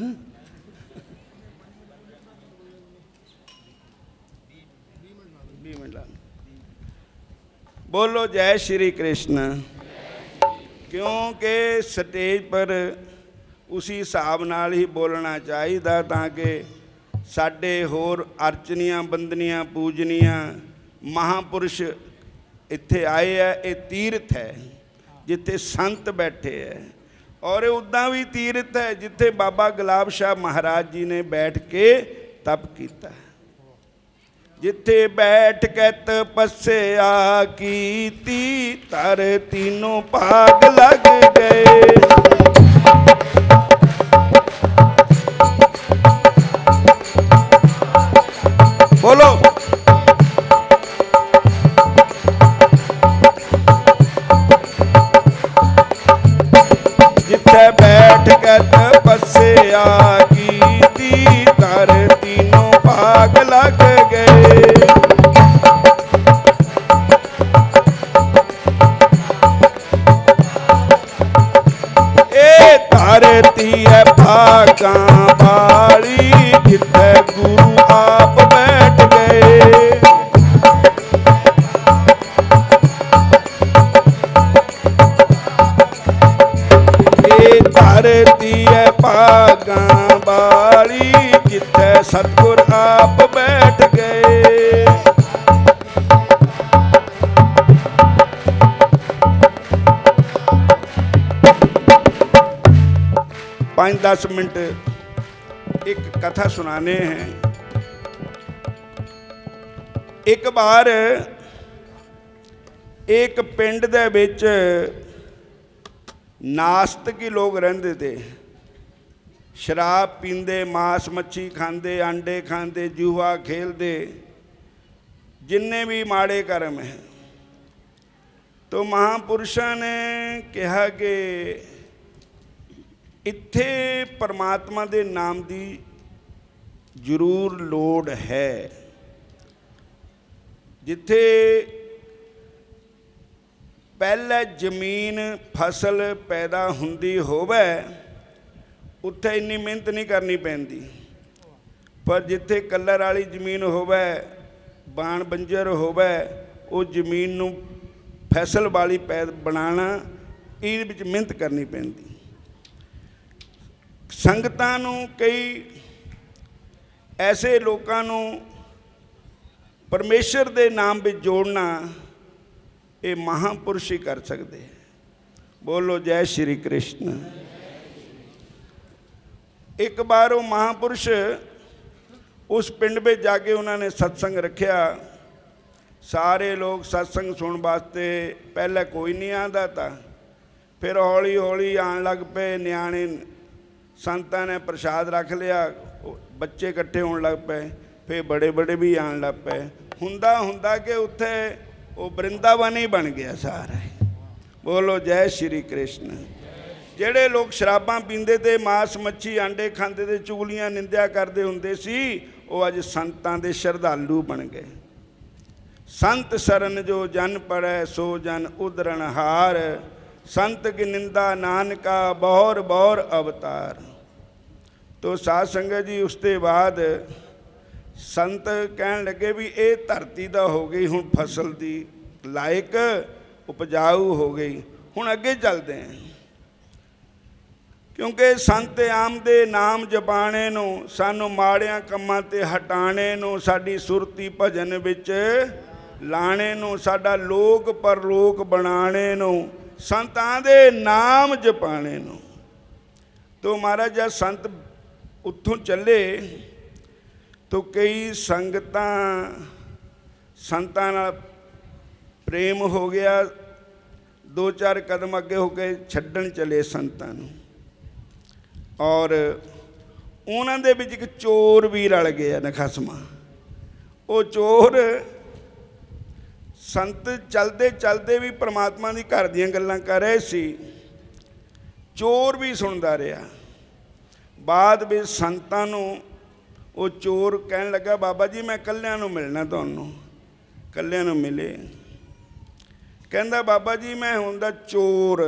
20 मिनट ला। बोलो जय श्री कृष्ण। क्योंकि स्टेज पर उसी हिसाब नाल ही बोलना चाहिए ताकि साडे होर अर्चनियां बंदनियां पूजनियां महापुरुष इत्थे आए है। ये तीर्थ है जिथे संत बैठे है, और उदा भी तीर्थ है जिथे बाबा गुलाब शाह महाराज जी ने बैठ के तप किया। जिथे बैठ के तपस्या कीती, तर तीनों भाग लग गए। बोलो जिथे बैठ के तपस्या कीती, तर तीनों भाग लग गए। ए धरती है भागां वाली, जिथे गुरु आप बैठ गए। ये धरती है भागां वाली, जिथे सतगुर आप बैठ गए। 5-10 मिनट एक कथा सुनाने हैं। एक बार एक पिंड दे विच नास्तिक लोग रहंदे थे। शराब पींदे, मांस मच्छी खांदे, अंडे खांदे, जूआ खेलते, जिन्ने भी माड़े कर्म हैं। तो महापुरुषों ने कहा कि इत्थे परमात्मा दे नाम दी जरूर लोड़ है। जिथे पहले जमीन फसल पैदा हुंदी होवे उत्थे इन्नी मेहनत नहीं करनी पैंदी, पर जिथे कलर वाली जमीन होवे, बाण बंजर होवे, वो जमीन नूं फैसल वाली बनाना इहदे विच मेहनत करनी पैंदी। संगतां नूं कई ऐसे लोकां नूं परमेश्वर दे नाम विच जोड़ना ये महापुरुष ही कर सकते। बोलो जय श्री कृष्ण। एक बार वो महापुरुष उस पिंड में जाके उन्होंने सत्संग रखा। सारे लोग सत्संग सुन वास्ते पहले कोई नहीं आता था, फिर हौली हौली आन लग पे। न्याणे संतां ने प्रसाद रख लिया, बच्चे इकट्ठे होने लग पे, फिर बड़े बड़े भी आन लग पे। हुंदा हुंदा कि उत्थे वो वृंदावन ही बन गया सारा। बोलो जय श्री कृष्ण। ਜਿਹੜੇ लोग शराबां पींदे ते, मांस मच्छी अंडे खांदे ते, चुगलियां निंदिया करते हुंदे सी, वो अज संतां दे श्रद्धालु बन गए। संत सरन जो जन पड़ै सो जन उदरण हार, संत की निंदा नानका बौर बौर अवतार। तो साध संगत जी उसके बाद संत कहन लगे भी ये धरती दा हो गई हुण फसल दी लायक, उपजाऊ हो गई, हुण अगे चलते हैं। क्योंकि संत आम दे नाम जपाने नूं, सानू माड़ियां कम्मां ते हटाने नूं, साडी सुरती भजन विच लाने नूं, साडा लोक परलोक बनाने नूं, संतां दे नाम जपाने नूं। तो महाराज जब संत उत्थों चले तो कई संगतां संतां नाल प्रेम हो गया, 2-4 कदम अगे हो के छड्डण चले संतां नूं। और उन्हां दे विच एक चोर भी रल गया नखसमा। वो चोर संत चलते चलते भी परमात्मा की घर दीयां गल्लां कर रहे सी, चोर भी सुनता रहा। बाद में संतां नूं वो चोर कहन लगा, बाबा जी मैं कल्लियां नूं मिलना, तुहानूं कल्लियां नूं मिले। कहंदा बाबा जी मैं हुंदा चोर,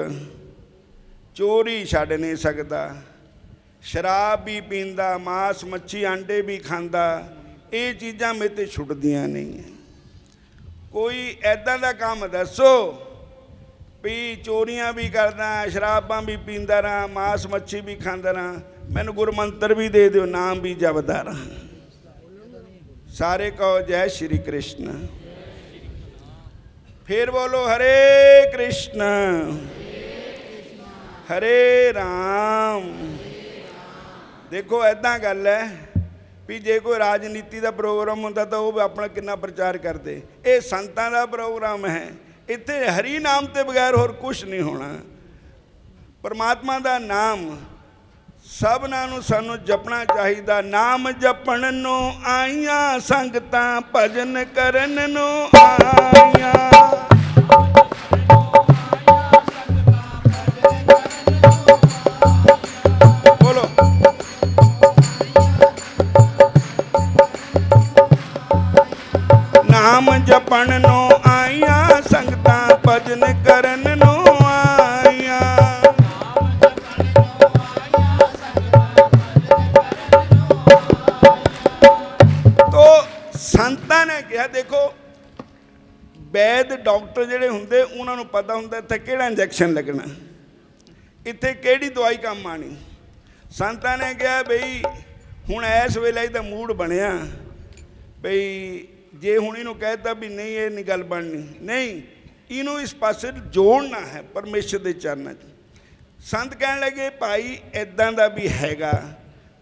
चोरी छड्ड नहीं सकदा, शराब भी पींदा, मांस मच्छी अंडे भी खांदा, ये चीज़ां मेरे ते छुटदियां नहीं है। कोई ऐदां दा काम दसो भी चोरियां भी करदा, शराबां भी पींदा रहा, मांस मच्छी भी खांदा रहा, मैनूं गुरमंत्र भी दे दिओ, नाम भी जपदा रहा। सारे कहो जय श्री कृष्ण। फिर बोलो हरे कृष्ण हरे राम। देखो ऐदां गल है भी जे कोई राजनीति का प्रोग्राम होंदा तो वो अपना कितना प्रचार करते। ये संतां का प्रोग्राम है, इत्थे हरी नाम ते बगैर होर कुछ नहीं होना। परमात्मा का नाम सबनां नूं सानूं जपना चाहिदा। नाम जपण नूं आईयां संगतां, भजन करन नूं आईयां। नाम जपण नूं आईयां संगतां, भजन करन नूं आईयां। तो संतां ने कहा, देखो वैद डॉक्टर जिहड़े हुंदे उन्हां नूं पता हुंदा इत्थे किहड़ा इंजैक्शन लगना, इत्थे किहड़ी दवाई काम आनी। संतां ने कहा बई हुण इस वेले इहदा मूड बनिया बई जे हुण इहनूं कहता भी नहीं ये नहीं गल बननी, नहीं इनू इस पासे जोड़ना है परमेश्वर के चरणों। ਸੰਤ ਕਹਿਣ ਲੱਗੇ ਭਾਈ ਇੱਦਾਂ ਦਾ ਵੀ ਹੈਗਾ,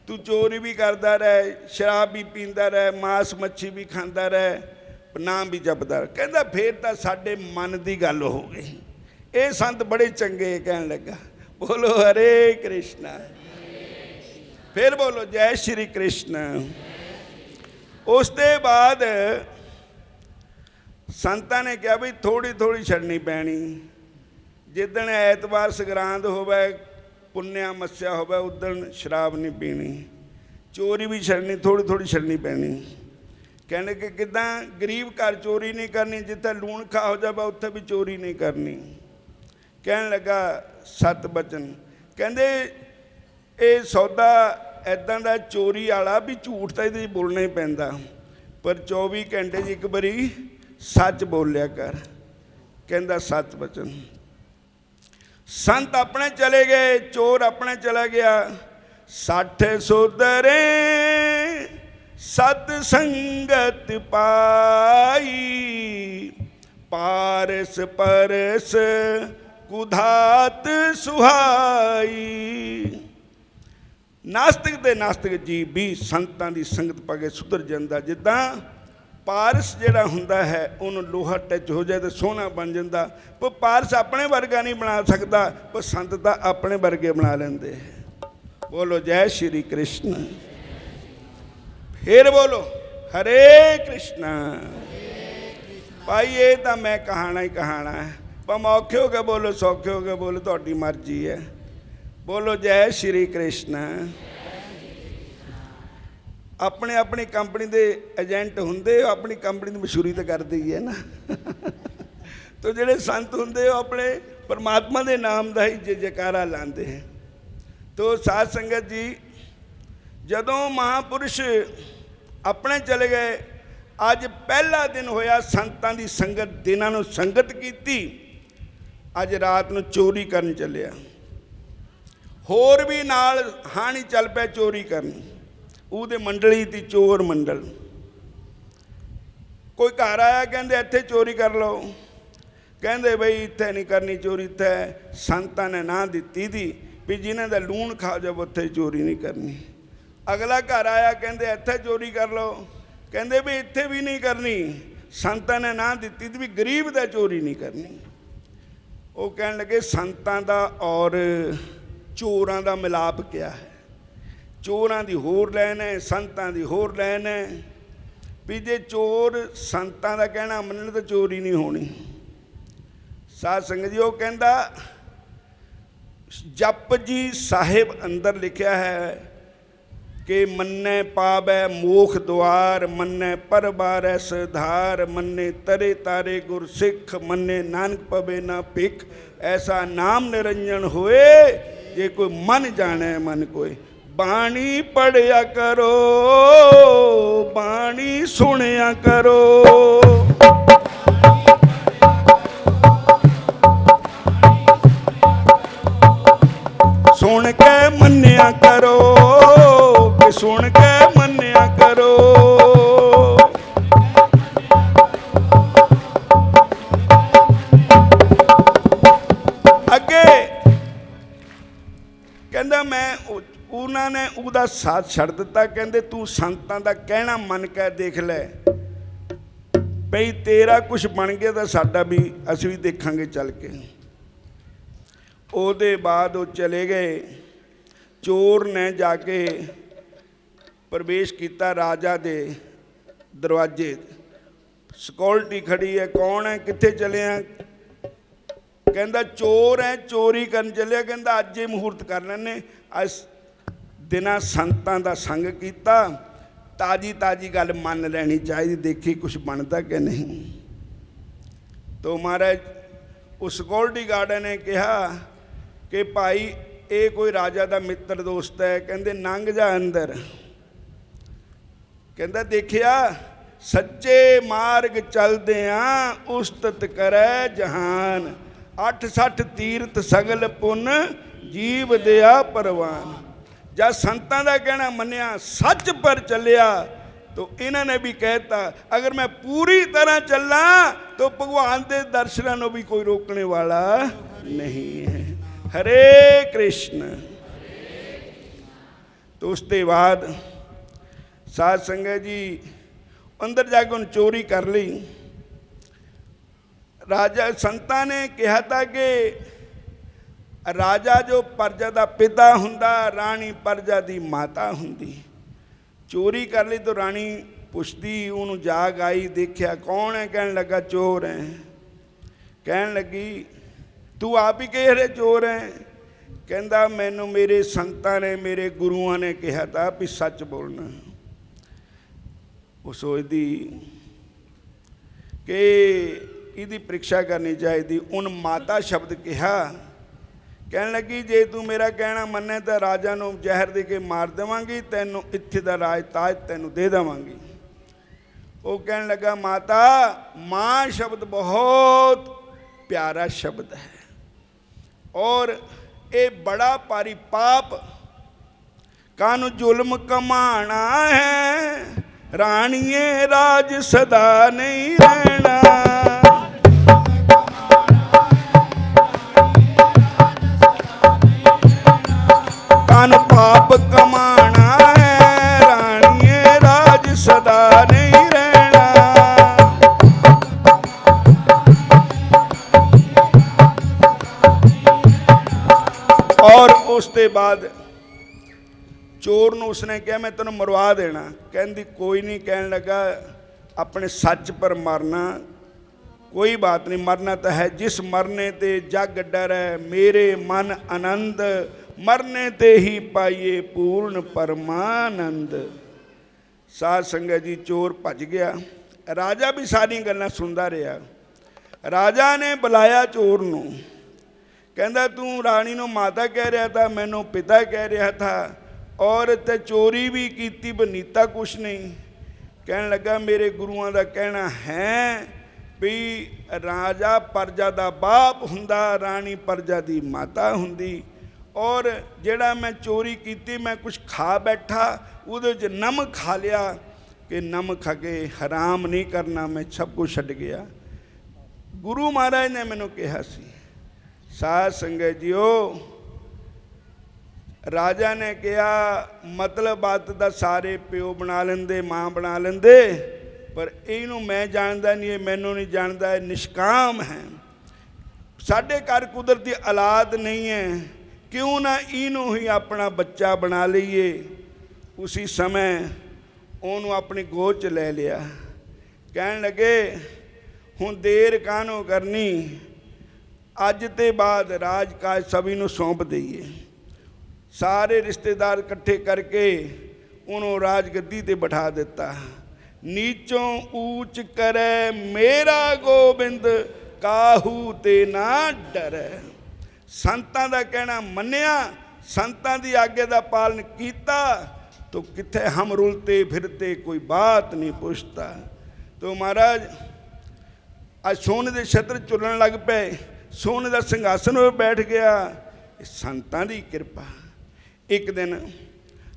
ਤੂੰ ਚੋਰੀ ਵੀ ਕਰਦਾ ਰਹਿ, ਸ਼ਰਾਬ ਵੀ ਪੀਂਦਾ ਰਹਿ, ਮਾਸ ਮੱਛੀ ਵੀ ਖਾਂਦਾ ਰਹਿ, ਨਾਮ ਵੀ ਜਪਦਾ ਰਹਿ। ਕਹਿੰਦਾ ਫੇਰ ਤਾਂ ਸਾਡੇ ਮਨ ਦੀ ਗੱਲ ਹੋ ਗਈ। ਇਹ ਸੰਤ ਬੜੇ ਚੰਗੇ, ਕਹਿਣ ਲੱਗਾ ਬੋਲੋ ਹਰੇ ਕ੍ਰਿਸ਼ਨਾ, ਫਿਰ ਬੋਲੋ ਜੈ ਸ਼੍ਰੀ ਕ੍ਰਿਸ਼ਨ। ਉਸ ਦੇ ਬਾਅਦ ਸੰਤਾਂ ਨੇ ਕਿਹਾ ਵੀ ਥੋੜ੍ਹੀ ਥੋੜ੍ਹੀ ਛੱਡਣੀ ਪੈਣੀ। ਜਿੱਦਣ ਐਤਵਾਰ ਸੰਗਰਾਂਦ ਹੋਵੇ, ਪੁੰਨਿਆ ਮੱਸਿਆ ਹੋਵੇ, ਉਦਣ ਸ਼ਰਾਬ ਨਹੀਂ ਪੀਣੀ, ਚੋਰੀ ਵੀ ਛੱਡਣੀ, ਥੋੜ੍ਹੀ ਥੋੜ੍ਹੀ ਛੱਡਣੀ ਪੈਣੀ। ਕਹਿੰਦੇ ਕਿ ਕਿੱਦਾਂ? ਗਰੀਬ ਘਰ ਚੋਰੀ ਨਹੀਂ ਕਰਨੀ, ਜਿੱਥੇ ਲੂਣ ਖਾ ਹੋ ਜਾਵੇ ਉੱਥੇ ਵੀ ਚੋਰੀ ਨਹੀਂ ਕਰਨੀ। ਕਹਿਣ ਲੱਗਾ 7 ਬਚਨ। ਕਹਿੰਦੇ ਇਹ ਸੌਦਾ ਇੱਦਾਂ ਦਾ ਚੋਰੀ ਵਾਲਾ ਵੀ ਝੂਠ ਤਾਂ ਇਹਦੇ 'ਚ ਬੋਲਣਾ ਹੀ ਪੈਂਦਾ, ਪਰ 24 ਘੰਟੇ 'ਚ ਇੱਕ ਵਾਰੀ ਸੱਚ ਬੋਲਿਆ ਕਰ। ਕਹਿੰਦਾ 7 ਬਚਨ। ਸੰਤ ਆਪਣੇ ਚਲੇ ਗਏ, ਚੋਰ ਆਪਣੇ ਚਲਾ ਗਿਆ। 60 ਸੁਧਰੇ ਸਤ ਸੰਗਤ ਪਾਈ, ਪਾਰਸ ਪਰਸ ਕੁਧਾਤ ਸੁਹਾਈ। ਨਾਸਤਿਕ ਤੇ ਨਾਸਤਿਕ ਜੀਵ ਵੀ ਸੰਤਾਂ ਦੀ ਸੰਗਤ ਪਾ ਕੇ ਸੁਧਰ ਜਾਂਦਾ। ਜਿੱਦਾਂ ਪਾਰਸ ਜਿਹੜਾ ਹੁੰਦਾ ਹੈ ਉਹਨੂੰ ਲੋਹਾ ਟੱਚ ਹੋ ਜਾਏ ਤਾਂ ਸੋਹਣਾ ਬਣ ਜਾਂਦਾ, ਪਰ ਪਾਰਸ ਆਪਣੇ ਵਰਗਾ ਨਹੀਂ ਬਣਾ ਸਕਦਾ, ਪਰ ਸੰਤ ਤਾਂ ਆਪਣੇ ਵਰਗੇ ਬਣਾ ਲੈਂਦੇ। ਬੋਲੋ ਜੈ ਸ਼੍ਰੀ ਕ੍ਰਿਸ਼ਨ। ਫਿਰ ਬੋਲੋ ਹਰੇ ਕ੍ਰਿਸ਼ਨਾ। ਭਾਈ ਇਹ ਤਾਂ ਮੈਂ ਕਹਾਣਾ ਹੀ ਕਹਾਣਾ ਹੈ, ਭਾਵੇਂ ਔਖੇ ਹੋ ਕੇ ਬੋਲੋ, ਸੌਖੇ ਹੋ ਕੇ ਬੋਲੋ, ਤੁਹਾਡੀ ਮਰਜ਼ੀ ਹੈ। ਬੋਲੋ ਜੈ ਸ਼੍ਰੀ ਕ੍ਰਿਸ਼ਨ। ਆਪਣੇ ਆਪਣੀ ਕੰਪਨੀ ਦੇ ਏਜੰਟ ਹੁੰਦੇ, ਆਪਣੀ ਕੰਪਨੀ ਦੀ ਮਸ਼ਹੂਰੀ ਤਾਂ ਕਰਦੇ ਹੀ ਹੈ ਨਾ। ਤੋ ਜਿਹੜੇ ਸੰਤ ਹੁੰਦੇ ਉਹ ਆਪਣੇ ਪਰਮਾਤਮਾ ਦੇ ਨਾਮ ਦਾ ਹੀ ਜੈਕਾਰਾ ਲਾਉਂਦੇ ਹੈ। ਤੋ ਸਾਧ ਸੰਗਤ ਜੀ, ਜਦੋਂ ਮਹਾਂਪੁਰਸ਼ ਆਪਣੇ ਚਲੇ ਗਏ, ਅੱਜ ਪਹਿਲਾ ਦਿਨ ਹੋਇਆ ਸੰਤਾਂ ਦੀ ਸੰਗਤ, ਦਿਨਾਂ ਨੂੰ ਸੰਗਤ ਕੀਤੀ, ਅੱਜ ਰਾਤ ਨੂੰ ਚੋਰੀ ਕਰਨ ਚੱਲਿਆ। ਹੋਰ ਵੀ ਨਾਲ ਹਾਣੀ ਚੱਲ ਪਿਆ ਚੋਰੀ ਕਰਨ। ਉਹਦੇ ਮੰਡਲੀ ਤੀ ਚੋਰ ਮੰਡਲ। ਕੋਈ ਘਰ ਆਇਆ, ਕਹਿੰਦੇ ਇੱਥੇ ਚੋਰੀ ਕਰ ਲਓ। ਕਹਿੰਦੇ ਬਈ ਇੱਥੇ ਨਹੀਂ ਕਰਨੀ ਚੋਰੀ, ਇੱਥੇ ਸੰਤਾਂ ਨੇ ਨਾ ਦਿੱਤੀ ਦੀ ਵੀ ਜਿਨ੍ਹਾਂ ਦਾ ਲੂਣ ਖਾ ਜਾਵੇ ਉੱਥੇ ਚੋਰੀ ਨਹੀਂ ਕਰਨੀ। ਅਗਲਾ ਘਰ ਆਇਆ, ਕਹਿੰਦੇ ਇੱਥੇ ਚੋਰੀ ਕਰ ਲਓ। ਕਹਿੰਦੇ ਵੀ ਇੱਥੇ ਵੀ ਨਹੀਂ ਕਰਨੀ, ਸੰਤਾਂ ਨੇ ਨਾ ਦਿੱਤੀ ਦੀ ਵੀ ਗਰੀਬ ਦਾ ਚੋਰੀ ਨਹੀਂ ਕਰਨੀ। ਉਹ ਕਹਿਣ ਲੱਗੇ ਸੰਤਾਂ ਦਾ ਔਰ ਚੋਰਾਂ ਦਾ ਮਿਲਾਪ ਕਿਆ ਹੈ? ਚੋਰਾਂ ਦੀ ਹੋਰ ਲੈਣ ਹੈ, ਸੰਤਾਂ ਦੀ ਹੋਰ ਲੈਣ ਹੈ। ਵੀ ਜੇ ਚੋਰ ਸੰਤਾਂ ਦਾ ਕਹਿਣਾ ਮੰਨਣ ਤਾਂ ਚੋਰੀ ਨਹੀਂ ਹੋਣੀ। ਸਾਧ ਸੰਗਤ ਜੀ, ਉਹ ਕਹਿੰਦਾ ਜਪ ਜੀ ਸਾਹਿਬ ਅੰਦਰ ਲਿਖਿਆ ਹੈ ਕਿ ਮੰਨੈ ਪਾਵੈ ਮੋਖ ਦੁਆਰ, ਮੰਨੈ ਪਰਬਾਰੈ ਸਧਾਰ, ਮੰਨੇ ਤਰੇ ਤਾਰੇ ਗੁਰ ਸਿੱਖ, ਮੰਨੇ ਨਾਨਕ ਪਵੇ ਨਾ ਭਿਖ। ਐਸਾ ਨਾਮ ਨਿਰੰਜਨ ਹੋਏ, ਜੇ ਕੋਈ ਮਨ ਜਾਣੈ ਮਨ ਕੋਏ। ਬਾਣੀ ਪੜਿਆ ਕਰੋ, ਬਾਣੀ ਸੁਣਿਆ ਕਰੋ। ਸੁਣ ਕੇ ਮੰਨਿਆ ਕਰੋ, ਕਿ ਸੁਣ ਕੇ ਮੰਨਿਆ ਕਰੋ। ਅੱਗੇ ਕਹਿੰਦਾ ਮੈਂ ਉਹਨਾਂ ਨੇ ਉਹਦਾ ਸਾਥ ਛੱਡ ਦਿੱਤਾ। ਕਹਿੰਦੇ ਤੂੰ ਸੰਤਾਂ ਦਾ ਕਹਿਣਾ ਮੰਨ ਕੇ ਦੇਖ ਲੈ, ਬਈ ਤੇਰਾ ਕੁਛ ਬਣ ਗਿਆ ਤਾਂ ਸਾਡਾ ਵੀ, ਅਸੀਂ ਵੀ ਦੇਖਾਂਗੇ ਚੱਲ ਕੇ। ਉਹਦੇ ਬਾਅਦ ਉਹ ਚਲੇ ਗਏ। ਚੋਰ ਨੇ ਜਾ ਕੇ ਪ੍ਰਵੇਸ਼ ਕੀਤਾ ਰਾਜਾ ਦੇ ਦਰਵਾਜ਼ੇ। ਸਿਕਿਉਰਿਟੀ ਖੜੀ ਹੈ, ਕੌਣ ਹੈ, ਕਿੱਥੇ ਚਲੇ ਆ? ਕਹਿੰਦਾ ਚੋਰ ਹੈ, ਚੋਰੀ ਕਰਨ ਚੱਲਿਆ। ਕਹਿੰਦਾ ਅੱਜ ਹੀ ਮਹੂਰਤ ਕਰ ਲੈਣੇ, ਅੱਜ ਦਿਨਾਂ ਸੰਤਾਂ ਦਾ ਸੰਗ ਕੀਤਾ, ਤਾਜ਼ੀ ਤਾਜ਼ੀ ਗੱਲ ਮੰਨ ਲੈਣੀ ਚਾਹੀਦੀ, ਦੇਖੀ ਕੁਛ ਬਣਦਾ ਕਿ ਨਹੀਂ। ਤੋ ਮਹਾਰਾਜ ਉਸ ਸਿਕਿਉਰਿਟੀ ਗਾਰਡ ਨੇ ਕਿਹਾ ਕਿ ਭਾਈ ਇਹ ਕੋਈ ਰਾਜਾ ਦਾ ਮਿੱਤਰ ਦੋਸਤ ਹੈ। ਕਹਿੰਦੇ ਲੰਘ ਜਾ ਅੰਦਰ। ਕਹਿੰਦਾ ਦੇਖਿਆ ਸੱਚੇ ਮਾਰਗ ਚਲਦਿਆਂ ਉਸਤਤ ਕਰੈ ਜਹਾਨ, 68 ਤੀਰਥ ਸਗਲ ਪੁੰਨ ਜੀਵ ਦਿਆ ਪਰਵਾਨ। ਜਦ ਸੰਤਾਂ ਦਾ ਕਹਿਣਾ ਮੰਨਿਆ, ਸੱਚ ਪਰ ਚੱਲਿਆ, तो इन्होंने भी कहता अगर मैं पूरी तरह चलना तो भगवान के दर्शनों भी कोई रोकने वाला नहीं है। हरे कृष्ण। तो उसके बाद साध संगत जी अंदर जाके उन्हें चोरी कर ली। राजा संतां ने कहा था कि राजा जो प्रजा का पिता हुंदा, राणी प्रजा की माता हुंदी। चोरी कर ली तो राणी पुछदी, उन्होंने जाग आई, देखा कौन है, कहने लगा चोर है। कहन लगी तू आप ही कह रहे चोर है? कहता मैनू मेरे संतां ने, मेरे गुरुआं ने कहा था भी सच बोलना। वो सोचदी कि इसकी परीक्षा करनी चाहिए। उन माता शब्द कहा। कहन लगी जे तू मेरा कहना मन्ने तो राजा नूं जहर दे के मार देवांगी, तैनूं इत्थे दा राज ताज तैनूं दे देवांगी। वो कहन लगा माता, माँ शब्द बहुत प्यारा शब्द है और ये बड़ा भारी पाप, कानू जुल्म कमाना है, राणिए राज सदा नहीं रहना। कानू पाप कमाना है, राणिए राज सदा नहीं रहना। और उसके बाद चोर नूं उसने कहा मैं तेनों मरवा देना। कहती कोई नहीं। कहने लगा अपने सच पर मरना कोई बात नहीं, मरना तो है। जिस मरने ते जग डर है, मेरे मन आनंद, मरने ते ही पाइए पूर्ण परमानंद। साध संगत जी चोर भज गया। राजा भी सारी गल्लां सुनदा रहा। राजा ने बुलाया चोर नूं। कहंदा तू राणी नूं माता कह रहा था, मैनू पिता कह रहा था और ते चोरी भी की, बनीता कुछ नहीं। कहन लगा मेरे गुरुआं दा कहना है भी राजा प्रजा दा बाप हुंदा, राणी प्रजा दी माता हुंदी। और जेड़ा मैं चोरी की, मैं कुछ खा बैठा, उहदे च नमक खा लिया कि नमक खा के हराम नहीं करना, मैं सब कुछ छड्ड गया। गुरु महाराज ने मैनू कहा सी। साध संगत जीओ राजा ने कहा मतलब बात दा सारे प्यो बना लेंदे, माँ बना लेंदे, पर इनू मैं जानदा नहीं, मैनू नहीं जानदा, निष्काम है। साडे घर कुदरती औलाद नहीं है, क्यों ना इनू ही अपना बच्चा बना लईए। उसी समय उन्होंने अपनी गोद च ले लिया। कहन लगे हुण देर काहनों करनी, अज ते बाद राजकाज सभी नूं सौंप दईए। सारे रिश्तेदार इकट्ठे करके उन्होंने राजगद्दी ते बिठा दिता। नीचों ऊंच करे मेरा गोबिंद, काहू ते ना डर। संतां दा कहना मन्निया, संतां दी आज्ञा दा पालन कीता, तो किथे हम रुलते फिरते कोई बात नहीं पूछता। तो महाराज आज सोने दे छत्र चुलण लग पे, सोने दा सिंघासन पर बैठ गया। संतां दी कृपा। एक दिन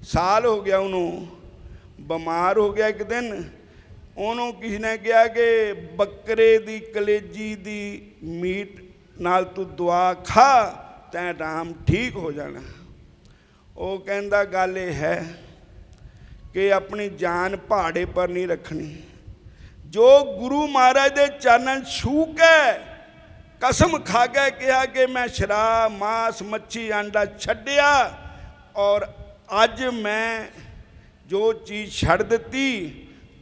साल हो गया, उन्होंने बीमार हो गया। एक दिन उन्होंने किसी ने कहा कि बकरे दी कलेजी दी मीट नाल तू दुआ खा, तैं राम ठीक हो जाना। वो कहंदा गल ये है कि अपनी जान पहाड़े पर नहीं रखनी। जो गुरु महाराज दे चरणन छू के कसम खा के कहा कि मैं शराब मांस मच्छी अंडा छड्डिया और अज मैं जो चीज़ छड़ दी,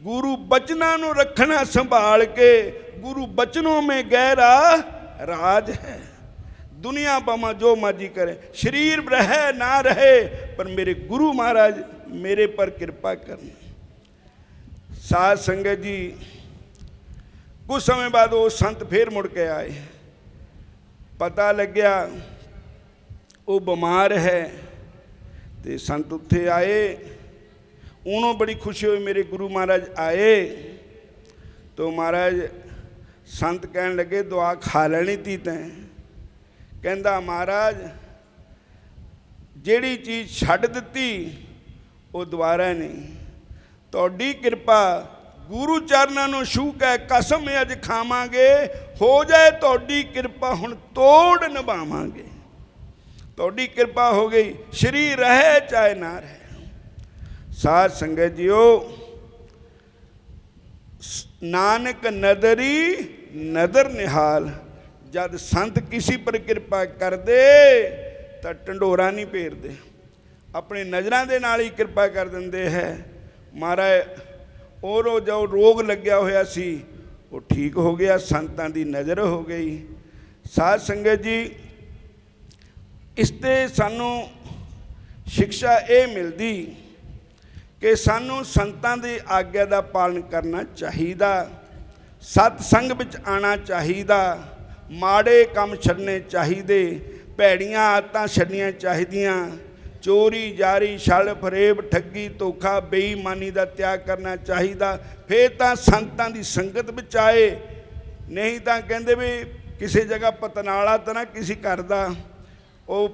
गुरु बचना नूं रखना संभाल के। गुरु बचनों में गहरा राज है। दुनिया बमा जो मर्जी करे, शरीर रहे ना रहे, पर मेरे गुरु महाराज मेरे पर कृपा करना। साध संगत जी कुछ समय बाद वो संत फिर मुड़ के आए। पता लग्या वो बीमार है, तो संत उत्थे आए। उन्होंने बड़ी खुशी हुई मेरे गुरु महाराज आए। तो महाराज संत कहन लगे दुआ खा लेनी थी तैं। कहंदा महाराज जिहड़ी चीज़ छड्ड दित्ती वो दोबारा नहीं, तुहाडी कृपा। गुरु चरणां नूं छू के कसम अज खावांगे, हो जाए तुहाडी कृपा हुण तोड़ निभावांगे। ਤੁਹਾਡੀ ਕਿਰਪਾ ਹੋ ਗਈ, ਸਰੀਰ ਰਹੇ ਚਾਹੇ ਨਾ ਰਹੇ। ਸਾਧ ਸੰਗਤ ਜੀਓ, ਨਾਨਕ ਨਦਰੀ ਨਦਰ ਨਿਹਾਲ। ਜਦ ਸੰਤ ਕਿਸੇ ਪਰ ਕਿਰਪਾ ਕਰਦੇ ਤਾਂ ਢੰਡੋਰਾ ਨਹੀਂ ਭੇਰਦੇ, ਆਪਣੇ ਨਜ਼ਰਾਂ ਦੇ ਨਾਲ ਹੀ ਕਿਰਪਾ ਕਰ ਦਿੰਦੇ ਹੈ। ਮਹਾਰਾਜ ਉਹ ਜੋ ਰੋਗ ਲੱਗਿਆ ਹੋਇਆ ਸੀ ਉਹ ਠੀਕ ਹੋ ਗਿਆ, ਸੰਤਾਂ ਦੀ ਨਜ਼ਰ ਹੋ ਗਈ। ਸਾਧ ਸੰਗਤ ਜੀ, ਇਸ 'ਤੇ ਸਾਨੂੰ ਸਿੱਖਿਆ ਇਹ ਮਿਲਦੀ ਕਿ ਸਾਨੂੰ ਸੰਤਾਂ ਦੀ ਆਗਿਆ ਦਾ ਪਾਲਨ ਕਰਨਾ ਚਾਹੀਦਾ, ਸਤਸੰਗ ਵਿੱਚ ਆਉਣਾ ਚਾਹੀਦਾ, ਮਾੜੇ ਕੰਮ ਛੱਡਣੇ ਚਾਹੀਦੇ, ਭੈੜੀਆਂ ਆਦਤਾਂ ਛੱਡਣੀਆਂ ਚਾਹੀਦੀਆਂ, ਚੋਰੀ ਜਾਰੀ ਛਲ ਫਰੇਬ ਠੱਗੀ ਧੋਖਾ ਬੇਈਮਾਨੀ ਦਾ ਤਿਆਗ ਕਰਨਾ ਚਾਹੀਦਾ। ਫਿਰ ਤਾਂ ਸੰਤਾਂ ਦੀ ਸੰਗਤ ਵਿੱਚ ਆਏ, ਨਹੀਂ ਤਾਂ ਕਹਿੰਦੇ ਵੀ ਕਿਸੇ ਜਗ੍ਹਾ ਪਤਨਾਲਾ ਤਾਂ ਨਾ ਕਿਸੇ ਘਰ ਦਾ, ਉਹ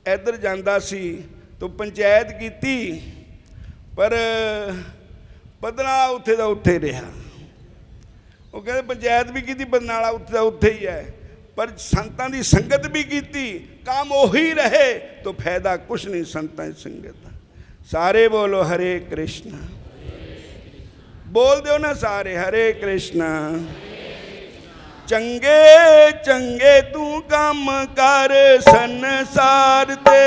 ਇੱਧਰ ਜਾਂਦਾ ਸੀ ਤਾਂ ਪੰਚਾਇਤ ਕੀਤੀ, ਪਰ ਪਤਨਾਲਾ ਉੱਥੇ ਦਾ ਉੱਥੇ ਰਿਹਾ। ਉਹ ਕਹਿੰਦੇ ਪੰਚਾਇਤ ਵੀ ਕੀਤੀ, ਪਤਨਾਲਾ ਉੱਥੇ ਦਾ ਉੱਥੇ ਹੀ ਹੈ, ਪਰ ਸੰਤਾਂ ਦੀ ਸੰਗਤ ਵੀ ਕੀਤੀ, ਕੰਮ ਉਹੀ ਰਹੇ ਤਾਂ ਫਾਇਦਾ ਕੁਛ ਨਹੀਂ ਸੰਤਾਂ ਦੀ ਸੰਗਤ ਦਾ। ਸਾਰੇ ਬੋਲੋ ਹਰੇ ਕ੍ਰਿਸ਼ਨ, ਬੋਲ ਦਿਓ ਨਾ ਸਾਰੇ ਹਰੇ ਕ੍ਰਿਸ਼ਨ। ਚੰਗੇ ਚੰਗੇ ਤੂੰ ਕੰਮ ਕਰ ਸੰਸਾਰ ਤੇ,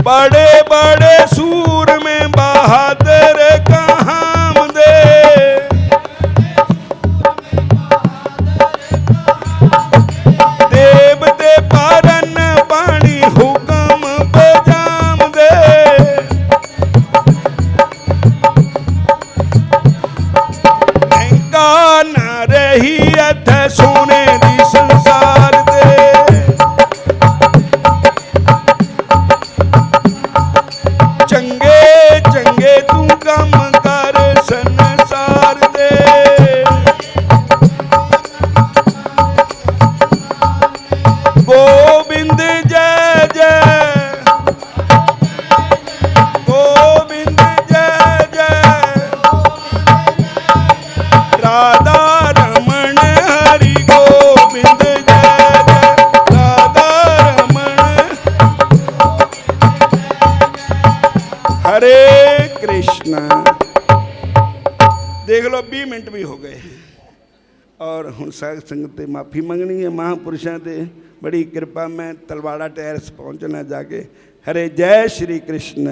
बड़े बड़े सूर में बहादुर कहाम दे, देवते परन पानी हुक्म बजाम दे, लंका न रही अथ सोने दी संसार दे। हरे कृष्ण। देख लो 20 मिनट भी हो गए और हुण साध संगत ते माफ़ी मंगनी है। महापुरुषों ते बड़ी कृपा, मैं तलवाड़ा टैरस पहुँचना जाके। हरे जय श्री कृष्ण।